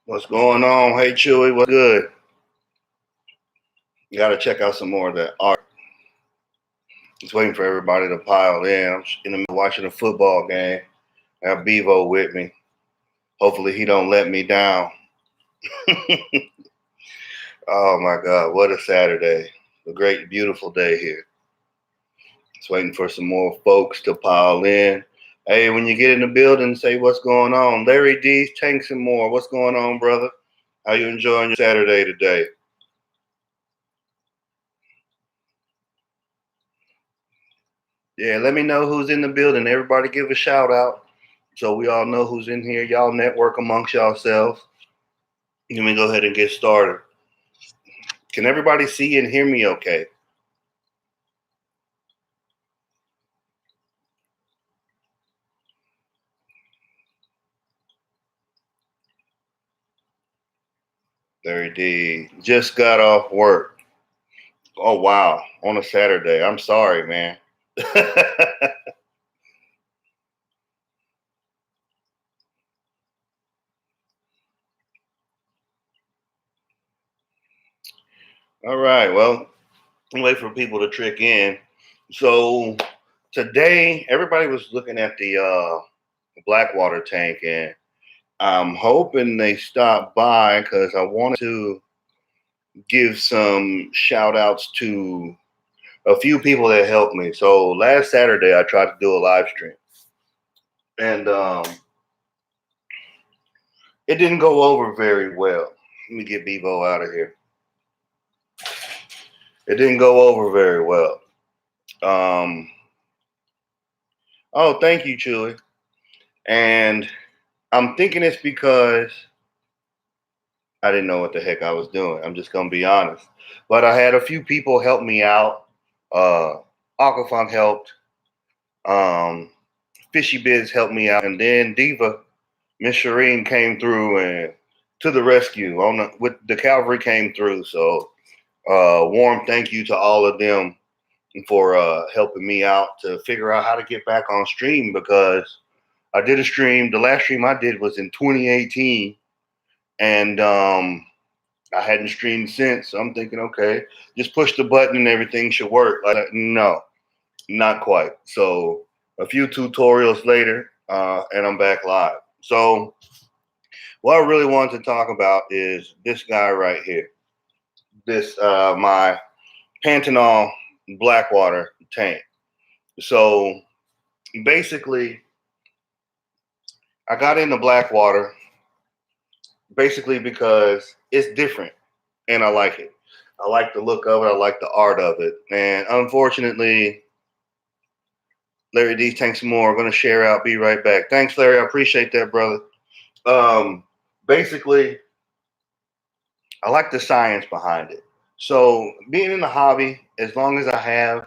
What's going on? Hey, Chewy, what's good? You got to check out some more of that art. Just waiting for everybody to pile in. I'm in the middle watching a football game. I have Bevo with me. Hopefully he don't let me down. Oh my God, what a Saturday. A great, beautiful day here. Just waiting for some more folks to pile in. Hey, when you get in the building, say what's going on. Larry D's, Tanks and more. What's going on, brother? How you enjoying your Saturday today? Yeah, let me know who's in the building. Everybody give a shout out so we all know who's in here. Y'all network amongst yourselves. Let me go ahead and get started. Can everybody see and hear me okay? Larry D. Just got off work. Oh, wow. On a Saturday. I'm sorry, man. All right. Well, I'll wait for people to trick in. So today, everybody was looking at the Blackwater tank, and I'm hoping they stop by because I wanted to give some shout outs to a few people that helped me. So last Saturday, I tried to do a live stream, and it didn't go over very well. Let me get Bevo out of here. It didn't go over very well. Um, oh, thank you, Chewy. And I'm thinking it's because I didn't know what the heck I was doing. I'm just gonna be honest. But I had a few people help me out. Uh, Aquafunk helped. Um, Fishy Biz helped me out, and then Diva, Miss Shireen came through and to the rescue. With the cavalry came through. So warm thank you to all of them for helping me out to figure out how to get back on stream because I did a stream. The last stream I did was in 2018, and I hadn't streamed since. So I'm thinking, okay, just push the button and everything should work. Like, no, not quite. So a few tutorials later, and I'm back live. So what I really wanted to talk about is this guy right here. This my Pantanal Blackwater tank. So basically, I got into Blackwater basically because it's different and I like it. I like the look of it. I like the art of it. And unfortunately, Larry D, thanks some more. I'm going to share out. Be right back. Thanks, Larry. I appreciate that, brother. Um, Basically, I like the science behind it. So being in the hobby, as long as I have,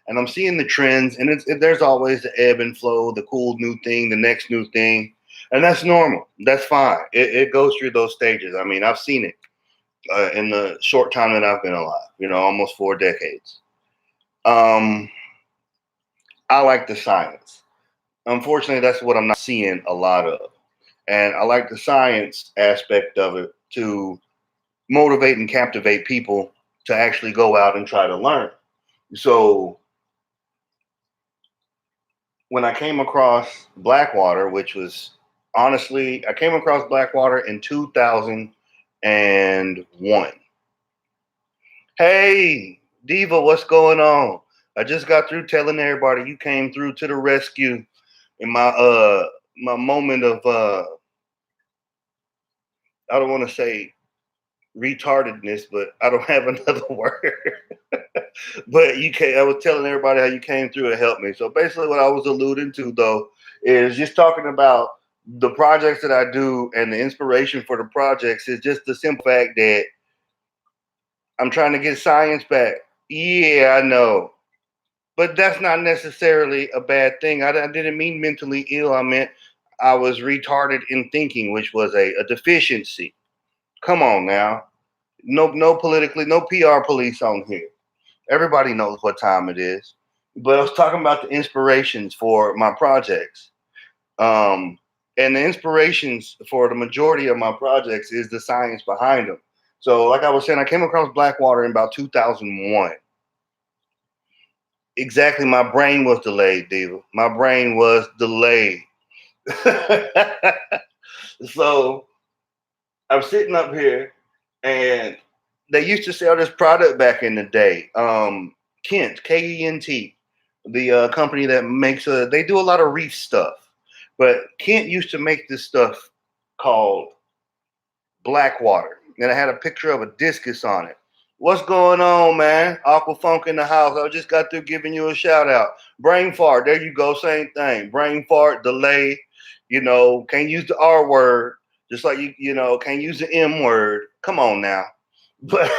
and I'm seeing the trends, and there's always the ebb and flow, the cool new thing, the next new thing, and that's normal. That's fine. It goes through those stages. I mean, I've seen it in the short time that I've been alive. Almost 4 decades. Um, I like the science. Unfortunately, that's what I'm not seeing a lot of, and I like the science aspect of it to motivate and captivate people to actually go out and try to learn. So when I came across Blackwater, which was honestly, I came across Blackwater in 2001. Hey, Diva, what's going on? I just got through telling everybody you came through to the rescue in my moment of I don't want to say retardedness, but I don't have another word. But I was telling everybody how you came through and helped me. So basically what I was alluding to though is just talking about the projects that I do and the inspiration for the projects is just the simple fact that I'm trying to get science back. Yeah, I know. But that's not necessarily a bad thing. I didn't mean mentally ill. I meant I was retarded in thinking, which was a deficiency. Come on now. No politically, no PR police on here. Everybody knows what time it is. But I was talking about the inspirations for my projects. Um, And the inspirations for the majority of my projects is the science behind them. So, like I was saying, I came across Blackwater in about 2001. Exactly, my brain was delayed, Diva. My brain was delayed. So I'm sitting up here, and they used to sell this product back in the day. Kent, Kent, the company that makes they do a lot of reef stuff, but Kent used to make this stuff called Blackwater, and I had a picture of a discus on it. What's going on, man? Aqua Funk in the house. I just got through giving you a shout out. Brain fart. There you go. Same thing. Brain fart, delay. Can't use the R word. Just like can't use the M word. Come on now. But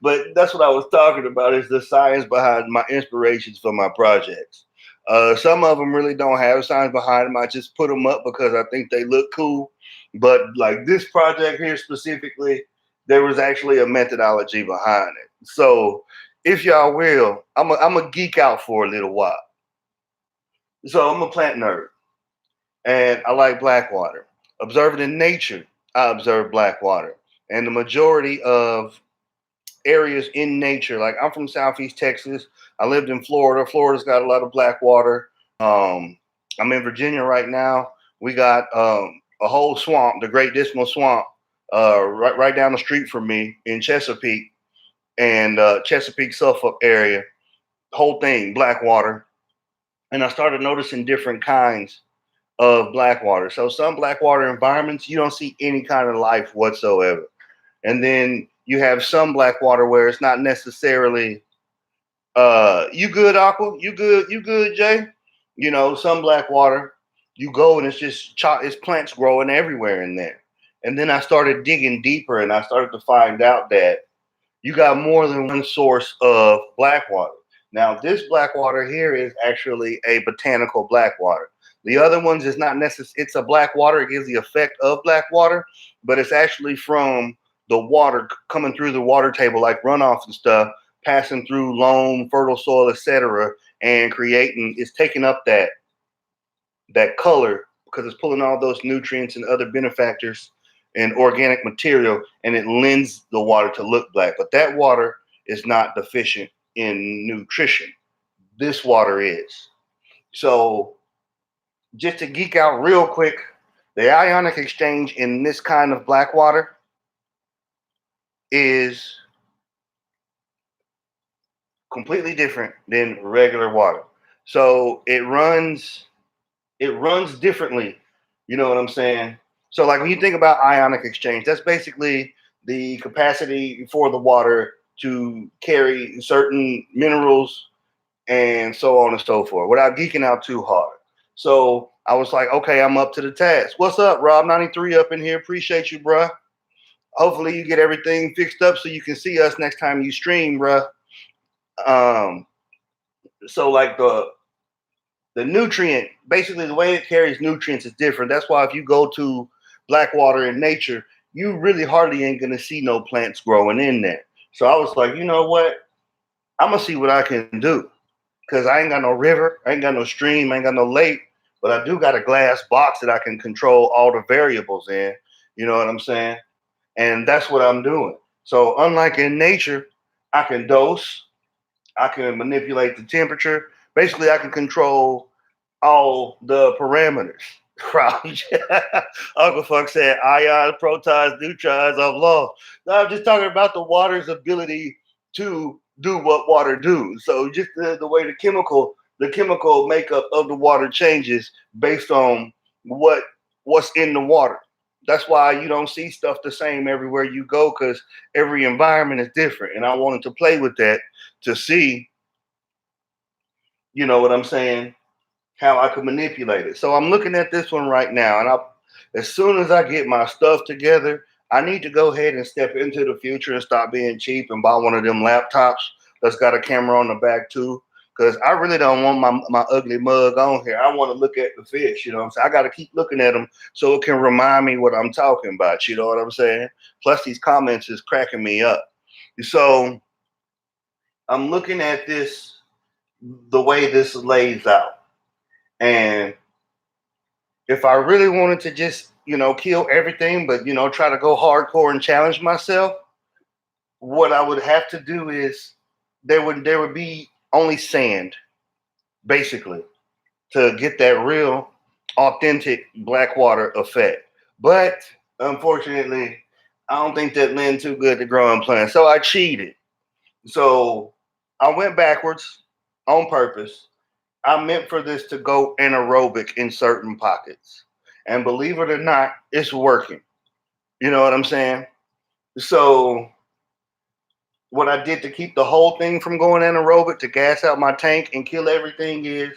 but that's what I was talking about is the science behind my inspirations for my projects. Some of them really don't have science behind them. I just put them up because I think they look cool. But like this project here specifically, there was actually a methodology behind it. So if y'all will, I'm a geek out for a little while. So I'm a plant nerd, and I like Blackwater. Observing in nature, I observe Blackwater, and the majority of areas in nature. Like I'm from Southeast Texas. I lived in Florida. Florida's got a lot of Blackwater. I'm in Virginia right now. We got a whole swamp, the Great Dismal Swamp, right down the street from me in Chesapeake and Chesapeake, Suffolk area. Whole thing, Blackwater. And I started noticing different kinds of Blackwater. So some Blackwater environments, you don't see any kind of life whatsoever. And then you have some Blackwater where it's not necessarily you good, Aqua? You good, Jay? Some Blackwater, you go and it's just it's plants growing everywhere in there. And then I started digging deeper and I started to find out that you got more than one source of Blackwater. Now, this Blackwater here is actually a botanical Blackwater. The other ones is not necessarily, it's a Blackwater. It gives the effect of Blackwater, but it's actually from the water coming through the water table, like runoff and stuff, passing through loam, fertile soil, etc., and it's taking up that color because it's pulling all those nutrients and other benefactors and organic material, and it lends the water to look black. But that water is not deficient in nutrition. This water is. So just to geek out real quick, the ionic exchange in this kind of Blackwater is completely different than regular water. So it runs differently. You know what I'm saying? So like when you think about ionic exchange, that's basically the capacity for the water to carry certain minerals and so on and so forth without geeking out too hard. So I was like, okay, I'm up to the task. What's up, Rob 93 up in here? Appreciate you, bruh. Hopefully you get everything fixed up so you can see us next time you stream, bruh. So like the nutrient, basically the way it carries nutrients is different. That's why if you go to Blackwater in nature, you really hardly ain't gonna see no plants growing in there. So I was like, you know what? I'm gonna see what I can do. Cause I ain't got no river, I ain't got no stream, I ain't got no lake, but I do got a glass box that I can control all the variables in. You know what I'm saying? And that's what I'm doing. So unlike in nature, I can dose, I can manipulate the temperature. Basically, I can control all the parameters. Uncle Fuck said ions, protons, neutrons of law. No, I'm just talking about the water's ability to do what water do. So just the way the chemical makeup of the water changes based on what's in the water. That's why you don't see stuff the same everywhere you go because every environment is different. And I wanted to play with that to see, you know what I'm saying, how I could manipulate it. So I'm looking at this one right now, and as soon as I get my stuff together, I need to go ahead and step into the future and stop being cheap and buy one of them laptops that's got a camera on the back too. Because I really don't want my ugly mug on here. I want to look at the fish, you know what I'm saying? I got to keep looking at them so it can remind me what I'm talking about, you know what I'm saying? Plus, these comments is cracking me up. So I'm looking at this, the way this lays out. And if I really wanted to just, kill everything, but, try to go hardcore and challenge myself, what I would have to do is there would be only sand, basically, to get that real authentic black water effect. But unfortunately, I don't think that lend too good to growing plants. So I cheated. So I went backwards on purpose. I meant for this to go anaerobic in certain pockets. And believe it or not, it's working. You know what I'm saying? So what I did to keep the whole thing from going anaerobic to gas out my tank and kill everything is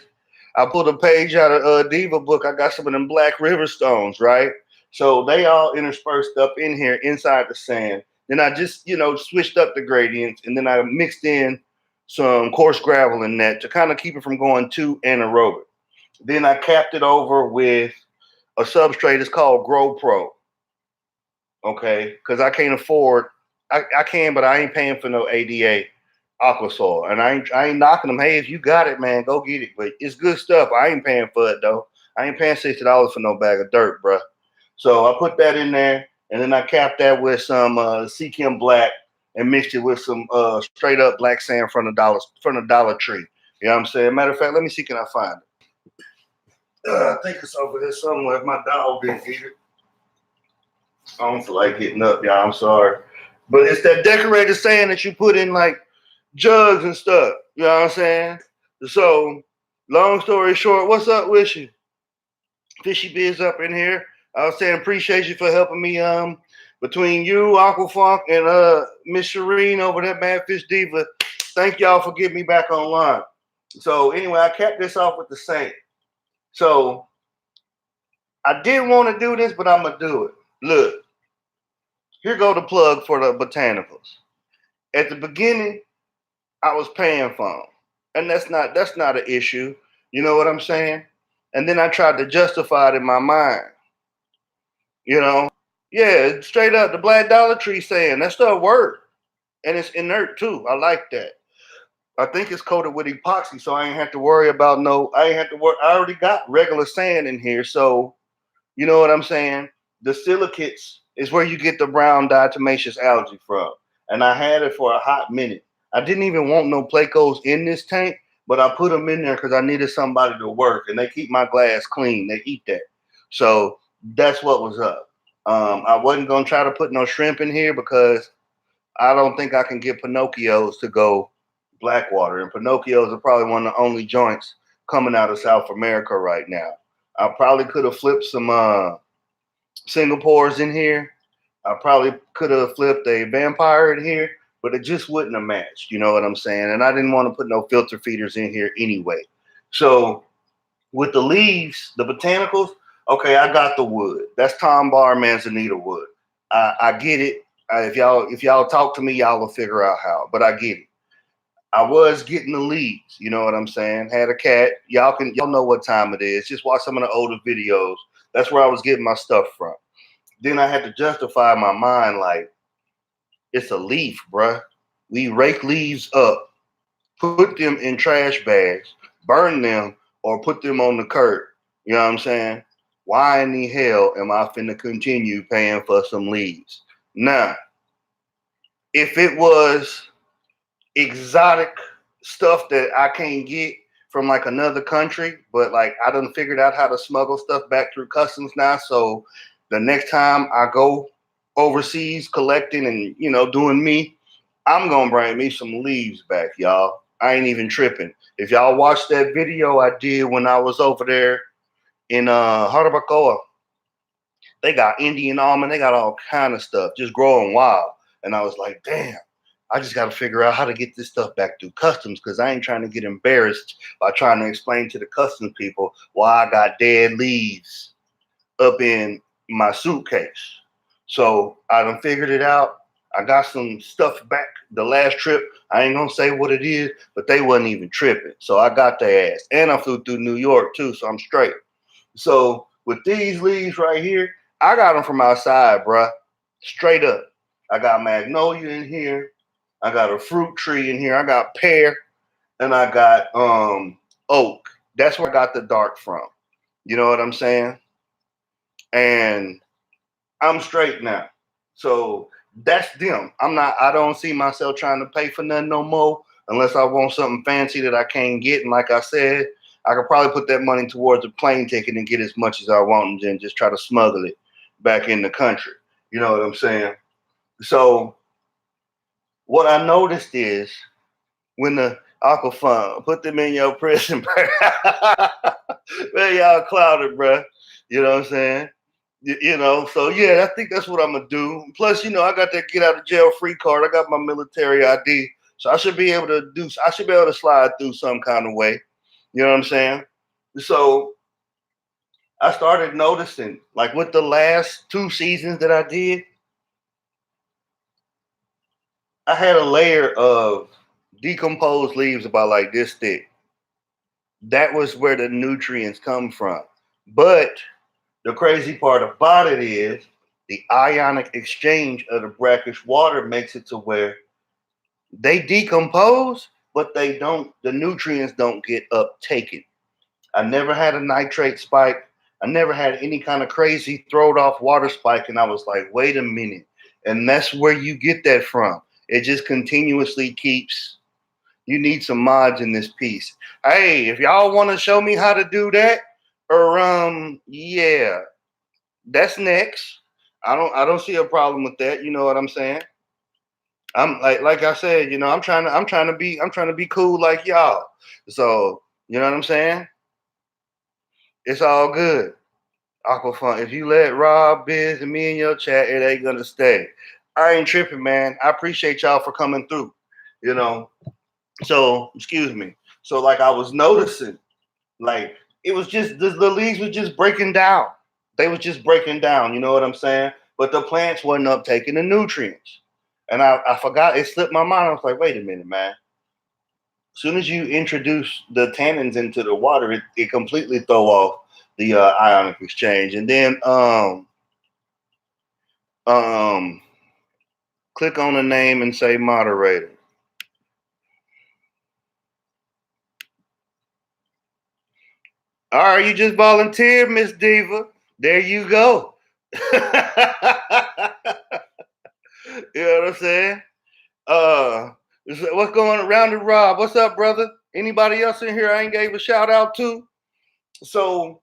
I pulled a page out of Diva book. I got some of them black river stones, right? So they all interspersed up in here inside the sand. Then I just, switched up the gradients and then I mixed in some coarse gravel in that to kind of keep it from going too anaerobic. Then I capped it over with a substrate. It's called Grow Pro. Okay, because I can't afford. I can, but I ain't paying for no ADA Aquasoil, and I ain't knocking them. Hey, if you got it, man, go get it. But it's good stuff. I ain't paying for it though. I ain't paying $60 for no bag of dirt, bruh. So I put that in there, and then I capped that with some Seachem Black and mixed it with some straight up black sand from the Dollar Tree. You know what I'm saying? Matter of fact, let me see, can I find it? I think it's over here somewhere. If my dog didn't eat it. I don't feel like getting up, y'all. I'm sorry. But it's that decorated sand that you put in like jugs and stuff. You know what I'm saying? So, long story short, what's up with you? Fishy Biz up in here. I was saying appreciate you for helping me between you, Aquafunk, and Miss Shireen over there, Mad Fish Diva. Thank y'all for getting me back online. So anyway, I kept this off with the same. So I didn't want to do this, but I'm gonna do it. Look, here go the plug for the botanicals. At the beginning, I was paying for them, and that's not an issue. You know what I'm saying? And then I tried to justify it in my mind. You know, yeah, straight up the Black Dollar Tree saying that stuff work, and it's inert too. I like that. I think it's coated with epoxy, so I ain't have to worry about no. I ain't have to worry. I already got regular sand in here, so you know what I'm saying. The silicates is where you get the brown diatomaceous algae from, and I had it for a hot minute. I didn't even want no Plecos in this tank, but I put them in there because I needed somebody to work, and they keep my glass clean. They eat that, so that's what was up. I wasn't gonna try to put no shrimp in here because I don't think I can get Pinocchios to go Blackwater, and Pinocchios are probably one of the only joints coming out of South America right now. I probably could have flipped some Singapores in here. I probably could have flipped a vampire in here, but it just wouldn't have matched. You know what I'm saying? And I didn't want to put no filter feeders in here anyway. So with the leaves, the botanicals, okay, I got the wood. That's Tom Barr Manzanita wood. I get it. If y'all talk to me, y'all will figure out how. But I get it. I was getting the leaves. You know what I'm saying? Had a cat. Y'all know what time it is. Just watch some of the older videos. That's where I was getting my stuff from. Then I had to justify my mind like it's a leaf, bruh. We rake leaves up, put them in trash bags, burn them, or put them on the curb. You know what I'm saying? Why in the hell am I finna continue paying for some leaves? Now, if it was exotic stuff that I can't get from like another country, but like I done figured out how to smuggle stuff back through customs now. So the next time I go overseas collecting and doing me, I'm gonna bring me some leaves back, y'all. I ain't even tripping. If y'all watched that video I did when I was over there in Jarabacoa, they got Indian almond, they got all kind of stuff just growing wild. And I was like, damn, I just got to figure out how to get this stuff back through customs because I ain't trying to get embarrassed by trying to explain to the customs people why I got dead leaves up in my suitcase. So I done figured it out. I got some stuff back the last trip. I ain't gonna say what it is, but they wasn't even tripping. So I got their ass. And I flew through New York too, so I'm straight. So with these leaves right here, I got them from outside, bruh. Straight up. I got magnolia in here. I got a fruit tree in here. I got pear and I got oak. That's where I got the dark from. You know what I'm saying? and I'm straight now. So that's them. I don't see myself trying to pay for nothing no more unless I want something fancy that I can't get. And like I said, I could probably put that money towards a plane ticket and get as much as I want and then just try to smuggle it back in the country. You know what I'm saying? So what I noticed is when the Aquafund put them in your prison, man, y'all clouded, bro. You know what I'm saying? So yeah, I think that's what I'm gonna do. Plus, I got that get out of jail free card. I got my military ID, so I should be able to do. I should be able to slide through some kind of way. You know what I'm saying? So I started noticing, like with the last 2 seasons that I did, I had a layer of decomposed leaves about like this thick. That was where the nutrients come from. But the crazy part about it is the ionic exchange of the brackish water makes it to where they decompose, but the nutrients don't get uptaken. I never had a nitrate spike. I never had any kind of crazy throwed off water spike. And I was like, wait a minute. And that's where you get that from. It just continuously keeps. You need some mods in this piece. Hey, if y'all want to show me how to do that, or yeah, that's next. I don't see a problem with that. You know what I'm saying? I'm like I said, I'm trying to be cool like y'all. So, you know what I'm saying? It's all good. Aquafun. If you let Rob, Biz, and me in your chat, it ain't gonna stay. I ain't tripping, man. I appreciate y'all for coming through. You know. So, excuse me. So, like I was noticing, like it was just the leaves were just breaking down. They was just breaking down. You know what I'm saying? But the plants wasn't uptaking the nutrients. And I forgot. It slipped my mind. I was like, wait a minute, man. As soon as you introduce the tannins into the water, it completely throw off the ionic exchange. And then um, click on the name and say moderator. All right, you just volunteered, Miss Diva. There you go. You know what I'm saying? Uh, what's going around to Rob? What's up, brother? Anybody else in here I ain't gave a shout out to? So,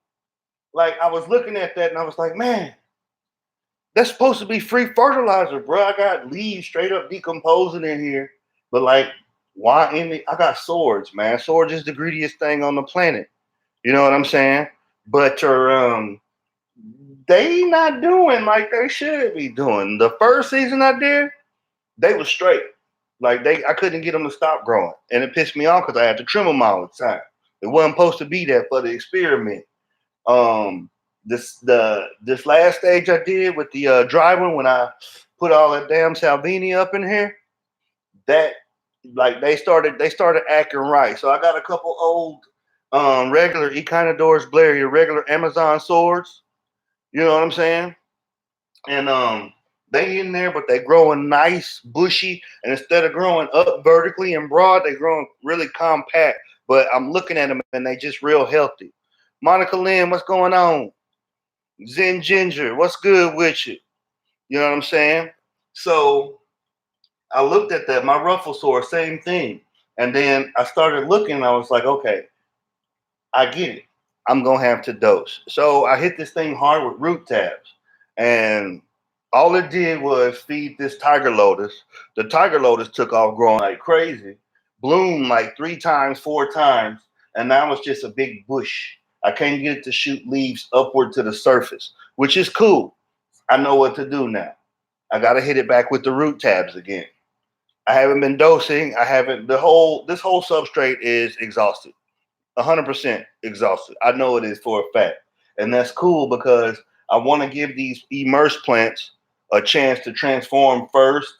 like, I was looking at that and I was like, man, that's supposed to be free fertilizer, bro. I got leaves straight up decomposing in here, but like, why in the? I got swords, man. Swords is the greediest thing on the planet. You know what I'm saying? But they not doing like they should be doing. The first season I did, they was straight. Like I couldn't get them to stop growing, and it pissed me off because I had to trim them all the time. It wasn't supposed to be that for the experiment. Um, this last stage I did with the dry one when I put all that damn Salvini up in here, that like they started acting right. So I got a couple old regular Echinodorus Blair, your regular Amazon swords. You know what I'm saying? And they in there, but they growing nice, bushy, and instead of growing up vertically and broad, they growing really compact. But I'm looking at them and they just real healthy. Monica Lynn, what's going on? Zen Ginger, what's good with you? You know what I'm saying? So I looked at that, my ruffle sword, same thing. And then I started looking and I was like, okay, I get it. I'm gonna have to dose. So I hit this thing hard with root tabs. And all it did was feed this tiger lotus. The tiger lotus took off growing like crazy, bloomed like 3 times, 4 times, and now it's just a big bush. I can't get it to shoot leaves upward to the surface, which is cool. I know what to do now. I gotta hit it back with the root tabs again. I haven't been dosing. I haven't this whole substrate is exhausted. 100% exhausted. I know it is for a fact. And that's cool because I want to give these immersed plants a chance to transform first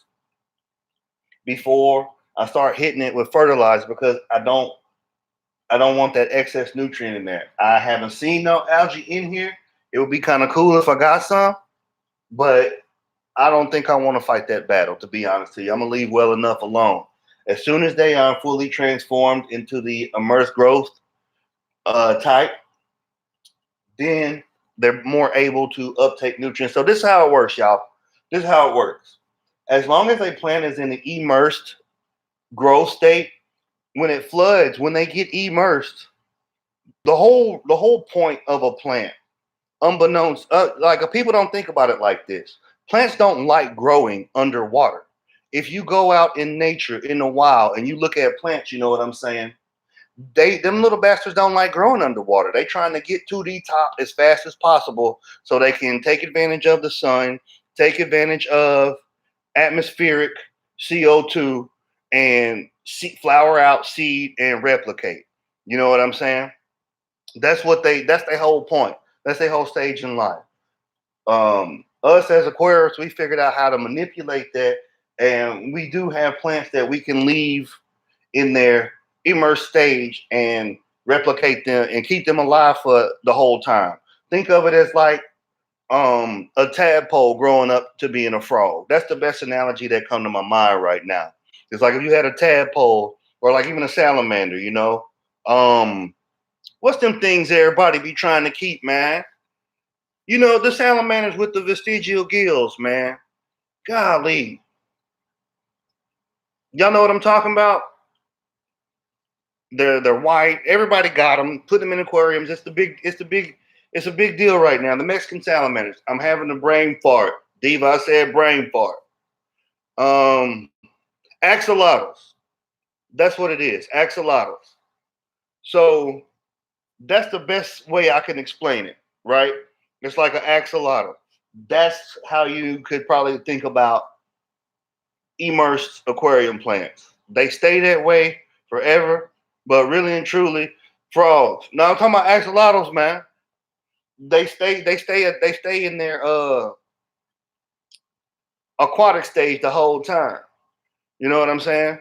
before I start hitting it with fertilizer because I don't want that excess nutrient in there. I haven't seen no algae in here. It would be kind of cool if I got some, but I don't think I want to fight that battle, to be honest with you. I'm going to leave well enough alone. As soon as they are fully transformed into the immersed growth type, then They're more able to uptake nutrients. So this is how it works, y'all. This is how it works. As long as a plant is in the immersed growth state, when it floods, when they get immersed, the whole point of a plant, unbeknownst, like people don't think about it like this. Plants don't like growing underwater. If you go out in nature in the wild and you look at plants, you know what I'm saying? Them little bastards don't like growing underwater. They trying to get to the top as fast as possible so they can take advantage of the sun, take advantage of atmospheric CO2, and flower out, seed, and replicate. You know what I'm saying? That's their whole point. That's their whole stage in life. Us as Aquarius, we figured out how to manipulate that, and we do have plants that we can leave in their immersed stage and replicate them and keep them alive for the whole time. Think of it as like a tadpole growing up to being a frog. That's the best analogy that come to my mind right now. It's like if you had a tadpole or like even a salamander, you know. What's them things everybody be trying to keep, man? You know, the salamanders with the vestigial gills, man. Golly. Y'all know what I'm talking about? They're white. Everybody got them. Put them in aquariums. It's a big deal right now. The Mexican salamanders. I'm having a brain fart. Diva, I said brain fart. Axolotls. That's what it is. Axolotls. So that's the best way I can explain it, right? It's like an axolotl. That's how you could probably think about immersed aquarium plants. They stay that way forever, but really and truly, frogs. Now I'm talking about axolotls, man. They stay in their aquatic stage the whole time. You know what I'm saying?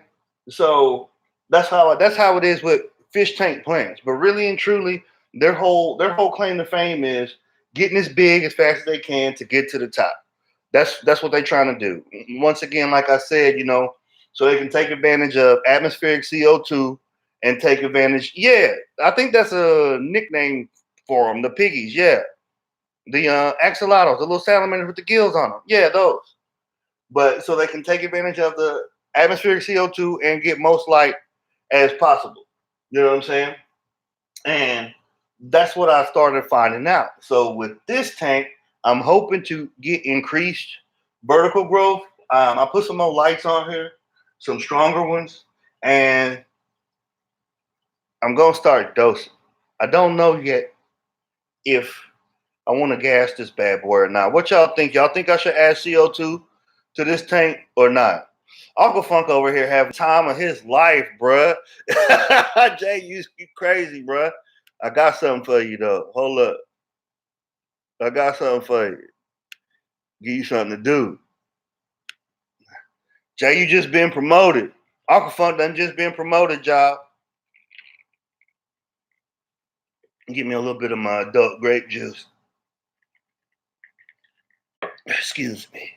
So that's how it is with fish tank plants. But really and truly, their whole claim to fame is getting as big as fast as they can to get to the top. That's what they're trying to do. Once again, like I said, you know, so they can take advantage of atmospheric CO2 and take advantage. Yeah, I think that's a nickname for them, the piggies. Yeah, the axolotls, the little salamanders with the gills on them. Yeah, those. But so they can take advantage of the atmospheric CO2 and get most light as possible. You know what I'm saying? And that's what I started finding out. So with this tank, I'm hoping to get increased vertical growth. I put some more lights on here, some stronger ones, and I'm gonna start dosing. I don't know yet if I want to gas this bad boy or not. What y'all think? Y'all think I should add CO2 to this tank or not? Uncle Funk over here having time of his life, bruh. Jay, you crazy, bruh. I got something for you though. Hold up. I got something for you. Give you something to do. Jay, you just been promoted. Uncle Funk done just been promoted, y'all. Give me a little bit of my adult grape juice. Excuse me.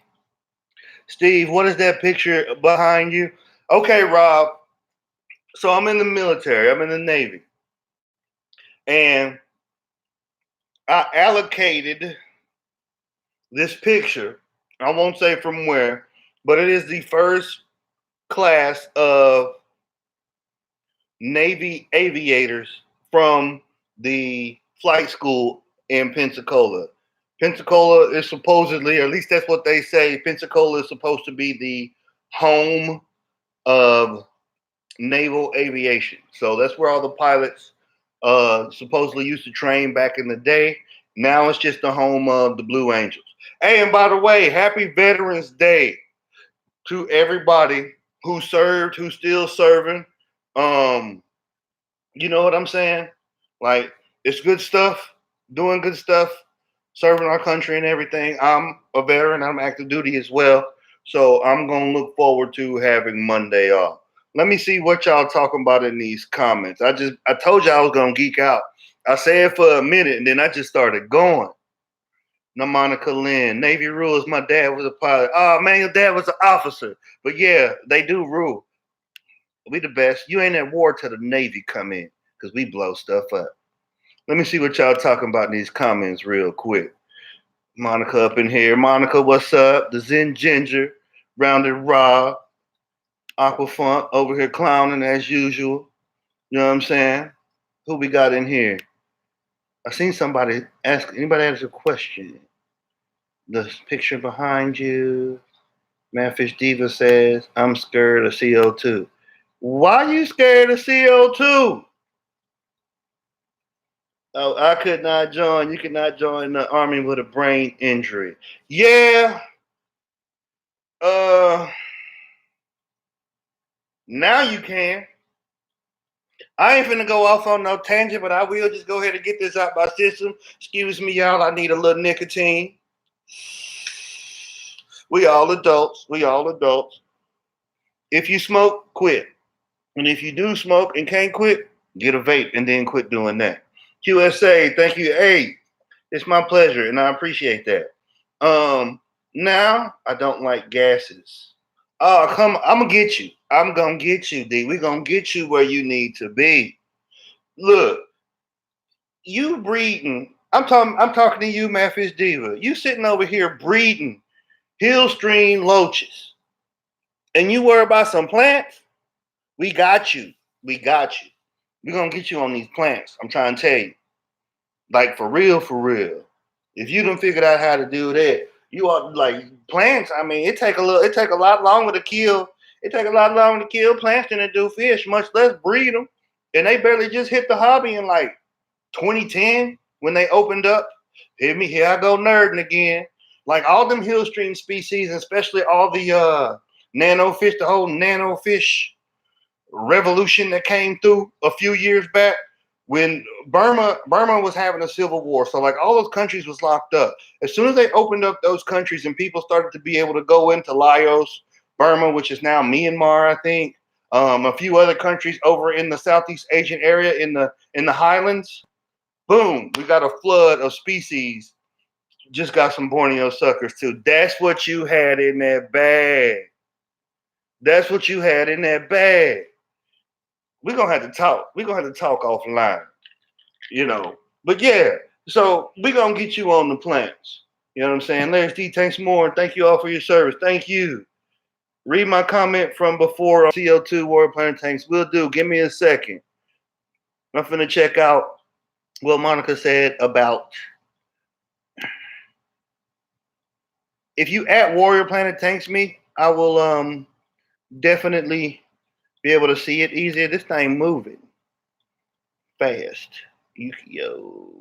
Steve, what is that picture behind you? Okay, Rob. So I'm in the military. I'm in the Navy. And I allocated this picture. I won't say from where, but it is the first class of Navy aviators from the flight school in Pensacola. Pensacola is supposedly, or at least that's what they say, Pensacola is supposed to be the home of naval aviation. So that's where all the pilots supposedly used to train back in the day. Now it's just the home of the Blue Angels. Hey, and by the way, happy Veterans Day to everybody who served, who's still serving. You know what I'm saying? Like, it's good stuff, doing good stuff, serving our country and everything. I'm a veteran, I'm active duty as well. So I'm gonna look forward to having Monday off. Let me see what y'all talking about in these comments. I told you I was gonna geek out. I said it for a minute and then I just started going. No, Monica Lynn, Navy rules. My dad was a pilot. Oh man, your dad was an officer. But yeah, they do rule. We the best. You ain't at war till the Navy come in because we blow stuff up. Let me see what y'all talking about in these comments real quick. Monica up in here. Monica, what's up? The Zen Ginger, Rounded Rob, Aquafunk over here clowning as usual. You know what I'm saying? Who we got in here? I seen somebody ask. Anybody ask a question? The picture behind you. Manfish Diva says, I'm scared of CO2. Why you scared of CO2? Oh, I could not join. You could not join the army with a brain injury. Yeah. Uh Now you can. I ain't finna go off on no tangent, but I will just go ahead and get this out my system. Excuse me, y'all. I need a little nicotine. We all adults. We all adults. If you smoke, quit. And if you do smoke and can't quit, get a vape and then quit doing that. QSA, thank you. Hey, it's my pleasure, and I appreciate that. Now I don't like gases. Oh, come, I'm gonna get you. I'm gonna get you, D. We're gonna get you where you need to be. Look, you breeding. I'm talking to you, Memphis Diva. You sitting over here breeding Hillstream loaches. And you worry about some plants? We got you. We got you. We're gonna get you on these plants. I'm trying to tell you. Like for real, for real. If you done figured out how to do that, you ought like plants. I mean, it take a lot longer to kill. It take a lot longer to kill plants than to do fish, much less breed them. And they barely just hit the hobby in like 2010 when they opened up. Hit me, here I go nerding again. Like all them Hillstream species, especially all the nano fish, the whole nano fish revolution that came through a few years back when Burma was having a civil war. So like all those countries was locked up. As soon as they opened up those countries and people started to be able to go into Laos, Burma, which is now Myanmar, I think, a few other countries over in the Southeast Asian area in the highlands. Boom, we got a flood of species. Just got some Borneo suckers too. That's what you had in that bag. That's what you had in that bag. We're gonna have to talk. We're gonna have to talk offline, you know. But yeah, so we're gonna get you on the plants. You know what I'm saying? Larry D, thanks more. Thank you all for your service. Thank you. Read my comment from before on CO2 Warrior Planet Tanks. Will do. Give me a second. I'm finna check out what Monica said about if you at Warrior Planet Tanks me, I will definitely be able to see it easier. This thing moving fast. Yo.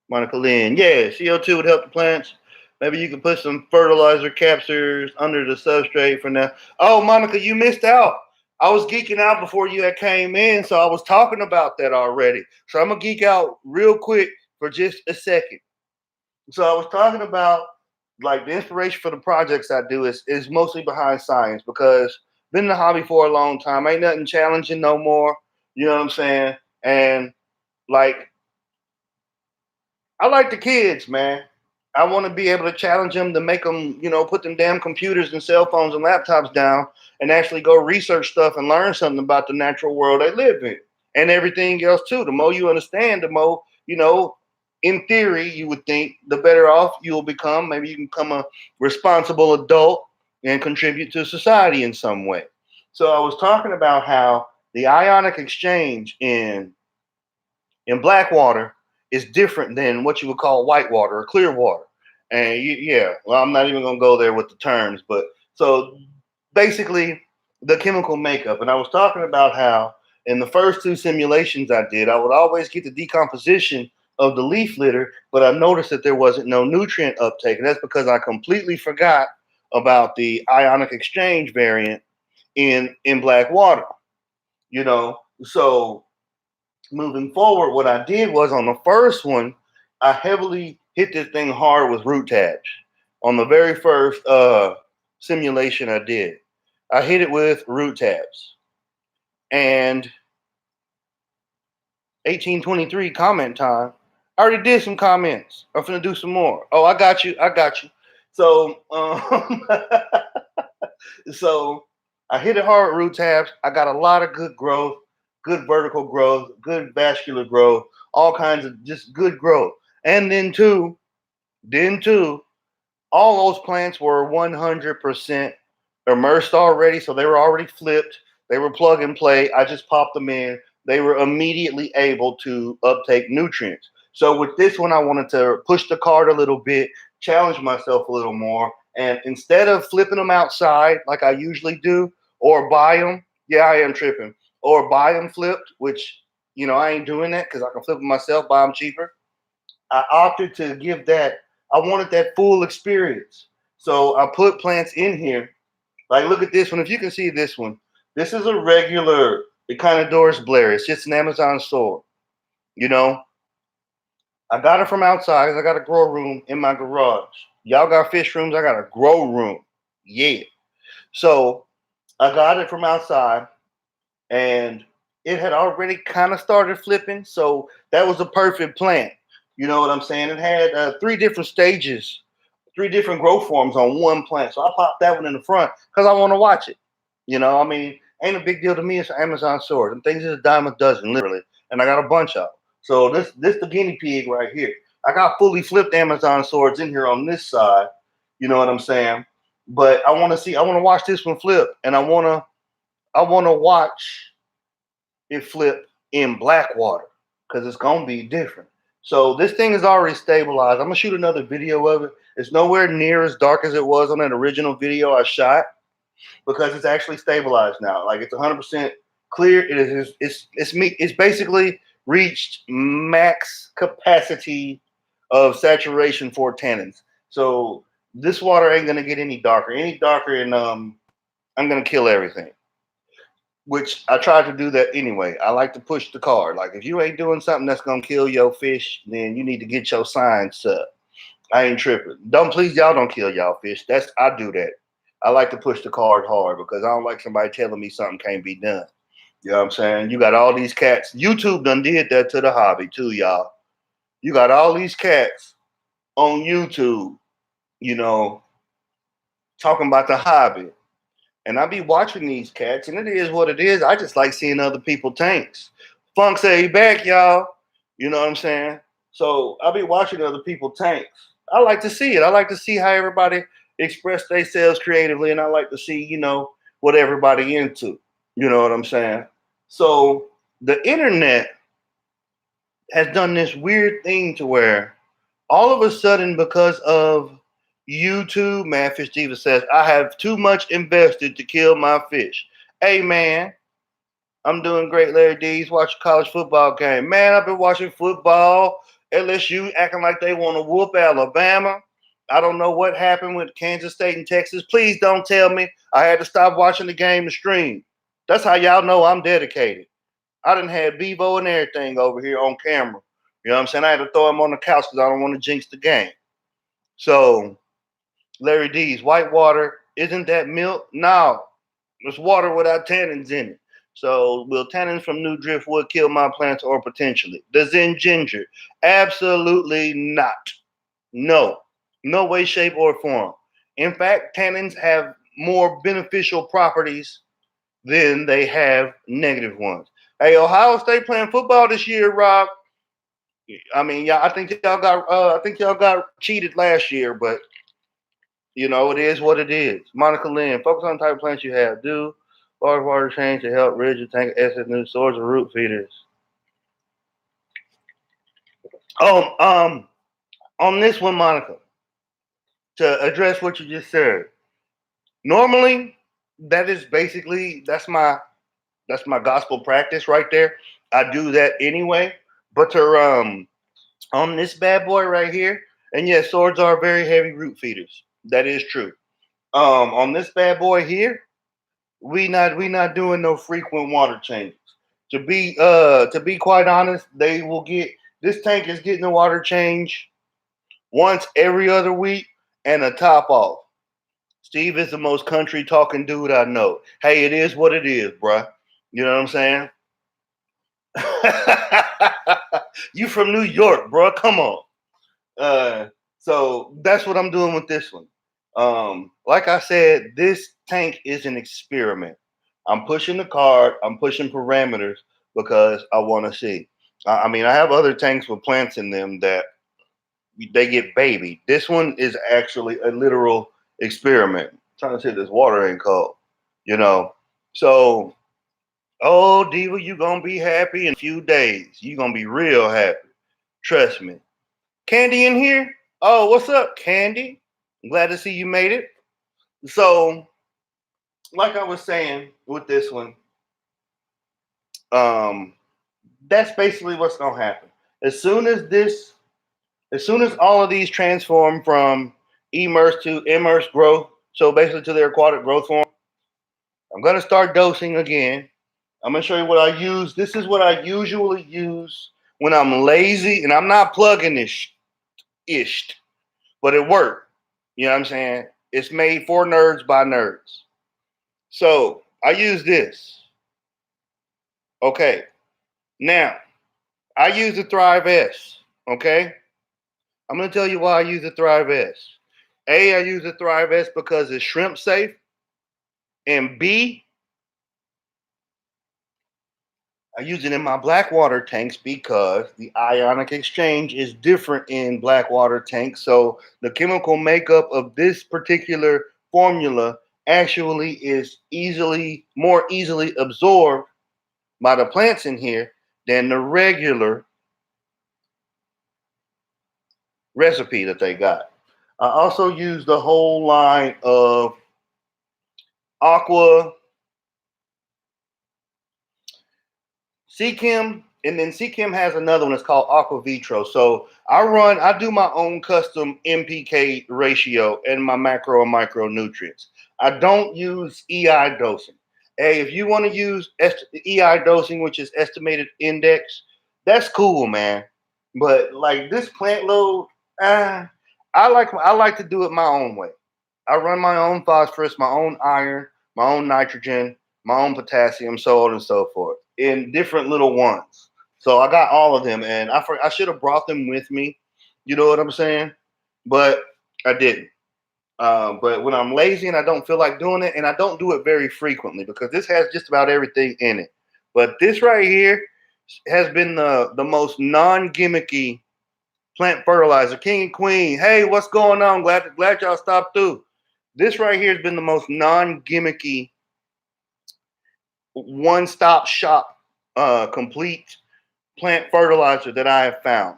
Monica Lynn. Yeah, CO2 would help the plants. Maybe you could put some fertilizer capsules under the substrate for now. Oh, Monica, you missed out. I was geeking out before you had came in, so I was talking about that already. So I'm gonna geek out real quick for just a second. So I was talking about like the inspiration for the projects I do is mostly behind science because been in the hobby for a long time. Ain't nothing challenging no more. You know what I'm saying? And like I like the kids, man. I want to be able to challenge them to make them, you know, put them damn computers and cell phones and laptops down and actually go research stuff and learn something about the natural world they live in and everything else too. The more you understand, the more, you know, in theory, you would think the better off you'll become. Maybe you can become a responsible adult and contribute to society in some way. So I was talking about how the ionic exchange in Blackwater is different than what you would call white water or clear water. And yeah, well, I'm not even going to go there with the terms, but so basically the chemical makeup. And I was talking about how in the first two simulations I did, I would always get the decomposition of the leaf litter, but I noticed that there wasn't no nutrient uptake. And that's because I completely forgot about the ionic exchange variant in black water, you know. So moving forward, what I did was on the first one, I heavily hit this thing hard with root tabs. On the very first simulation I did, I hit it with root tabs. And 1823 comment time. I already did some comments. I'm gonna do some more. Oh, I got you. I got you. So, so I hit it hard with root tabs. I got a lot of good growth. good vertical growth, good vascular growth, all kinds of just good growth. And then too, all those plants were 100% immersed already, so they were already flipped. They were plug and play. I just popped them in. They were immediately able to uptake nutrients. So with this one, I wanted to push the card a little bit, challenge myself a little more, and instead of flipping them outside like I usually do, or buy them, yeah, I am tripping, or buy them flipped, which I ain't doing that because I can flip them myself, buy them cheaper. I opted to give that. I wanted that full experience. So I put plants in here. Like, look at this one. If you can see this one, this is a regular Echinodorus Blair. It's just an Amazon store. You know, I got it from outside. I got a grow room in my garage. Y'all got fish rooms. I got a grow room. Yeah. So I got it from outside, and it had already kind of started flipping. So that was a perfect plant. You know what I'm saying? It had three different stages, three different growth forms on one plant. So I popped that one in the front because I want to watch it. I mean, ain't a big deal to me. It's an Amazon sword. And things is a dime a dozen, literally. And I got a bunch of them. So this the guinea pig right here. I got fully flipped Amazon swords in here on this side. You know what I'm saying? But I want to watch this one flip, and I want to watch it flip in black water because it's gonna be different. So this thing is already stabilized. I'm gonna shoot another video of it. It's nowhere near as dark as it was on that original video I shot because it's actually stabilized now. Like it's 100% clear. It is. It's basically reached max capacity of saturation for tannins. So this water ain't gonna get any darker. Any darker, and I'm gonna kill everything. Which I try to do that anyway. I like to push the card. Like if you ain't doing something that's gonna kill your fish, then you need to get your signs up. I ain't tripping. Don't please y'all don't kill y'all fish. I do that. I like to push the card hard because I don't like somebody telling me something can't be done. You know what I'm saying? You got all these cats. YouTube done did that to the hobby too, y'all. You got all these cats on YouTube, you know, talking about the hobby. And I be watching these cats, and it is what it is. I just like seeing other people tanks. Funk say he back, y'all. You know what I'm saying? So I be watching other people tanks. I like to see it. I like to see how everybody express themselves creatively, and I like to see, what everybody into. You know what I'm saying? So the internet has done this weird thing to where all of a sudden, because of YouTube, man, Fish Diva says, I have too much invested to kill my fish. Hey, man, I'm doing great, Larry D's. Watch a college football game. Man, I've been watching football. LSU acting like they want to whoop Alabama. I don't know what happened with Kansas State and Texas. Please don't tell me I had to stop watching the game to stream. That's how y'all know I'm dedicated. I done had Bevo and everything over here on camera. You know what I'm saying? I had to throw him on the couch because I don't want to jinx the game. So, Larry D's, white water, isn't that milk? No, it's water without tannins in it. So, will tannins from new driftwood kill my plants or potentially? The Zen ginger, absolutely not. No, no way, shape, or form. In fact, tannins have more beneficial properties than they have negative ones. Hey, Ohio State playing football this year, Rob. I mean, yeah, I think y'all got cheated last year, but it is what it is. Monica Lynn, focus on the type of plants you have. Do large water change to help ridge and tank acid new source of root feeders. Oh, on this one, Monica, to address what you just said. Normally, that's my gospel practice right there. I do that anyway. But on this bad boy right here, and yes, swords are very heavy root feeders. That is true. On this bad boy here, we not doing no frequent water changes. To be quite honest, they will get this tank is getting a water change once every other week and a top off. Steve is the most country talking dude I know. Hey, it is what it is, bruh. You know what I'm saying? You from New York, bruh. Come on. So that's what I'm doing with this one. Like I said, this tank is an experiment. I'm pushing the card, I'm pushing parameters, because I want to see. I mean, I have other tanks with plants in them that they get baby. This one is actually a literal experiment. I'm trying to say this water ain't cold, you know. So, oh, Diva, you gonna be happy in a few days. You gonna be real happy. Trust me. Candy in here? Oh, what's up, Candy? I'm glad to see you made it. So, like I was saying with this one, um, that's basically what's gonna happen. As soon as this, as soon as all of these transform from immersed to immersed growth, so basically to their aquatic growth form, I'm gonna start dosing again. I'm gonna show you what I use. This is what I usually use when I'm lazy, and I'm not plugging this ish, but it worked. You know what I'm saying? It's made for nerds by nerds. So I use this. Okay. Now I use the Thrive S. Okay. I'm gonna tell you why I use the Thrive S. A, I use the Thrive S because it's shrimp safe, and B, I use it in my black water tanks because the ionic exchange is different in black water tanks. So the chemical makeup of this particular formula actually is more easily absorbed by the plants in here than the regular recipe that they got. I also use the whole line of Aqua, Seachem, and then Seachem has another one that's called Aqua Vitro. So I do my own custom NPK ratio and my macro and micronutrients. I don't use EI dosing. Hey, if you want to use EI dosing, which is estimated index, that's cool, man. But like this plant load, I like to do it my own way. I run my own phosphorus, my own iron, my own nitrogen, my own potassium, so on and so forth, in different little ones. So I got all of them, and I should have brought them with me. You know what I'm saying? But I didn't. But when I'm lazy and I don't feel like doing it, and I don't do it very frequently because this has just about everything in it. But this right here has been the most non gimmicky plant fertilizer. King and Queen, hey, what's going on? Glad y'all stopped through. This right here has been the most non gimmicky, one stop shop, complete plant fertilizer that I have found.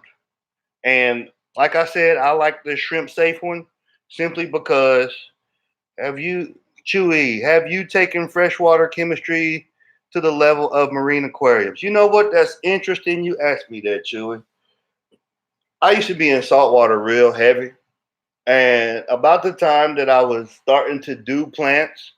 And like I said, I like the shrimp safe one simply because have you taken freshwater chemistry to the level of marine aquariums? You know what? That's interesting. You asked me that, Chewy. I used to be in saltwater real heavy. And about the time that I was starting to do plants,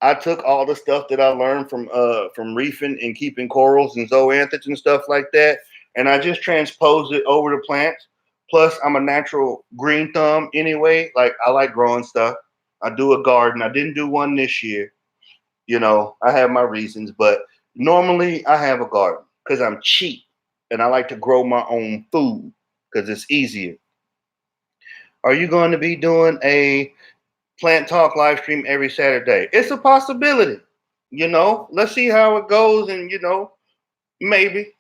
I took all the stuff that I learned from reefing and keeping corals and zoanthids and stuff like that, and I just transposed it over to plants. Plus, I'm a natural green thumb anyway. Like I like growing stuff. I do a garden. I didn't do one this year. You know, I have my reasons, but normally I have a garden because I'm cheap and I like to grow my own food because it's easier. Are you going to be doing a Plant Talk live stream every Saturday? It's a possibility. You know, let's see how it goes, and maybe.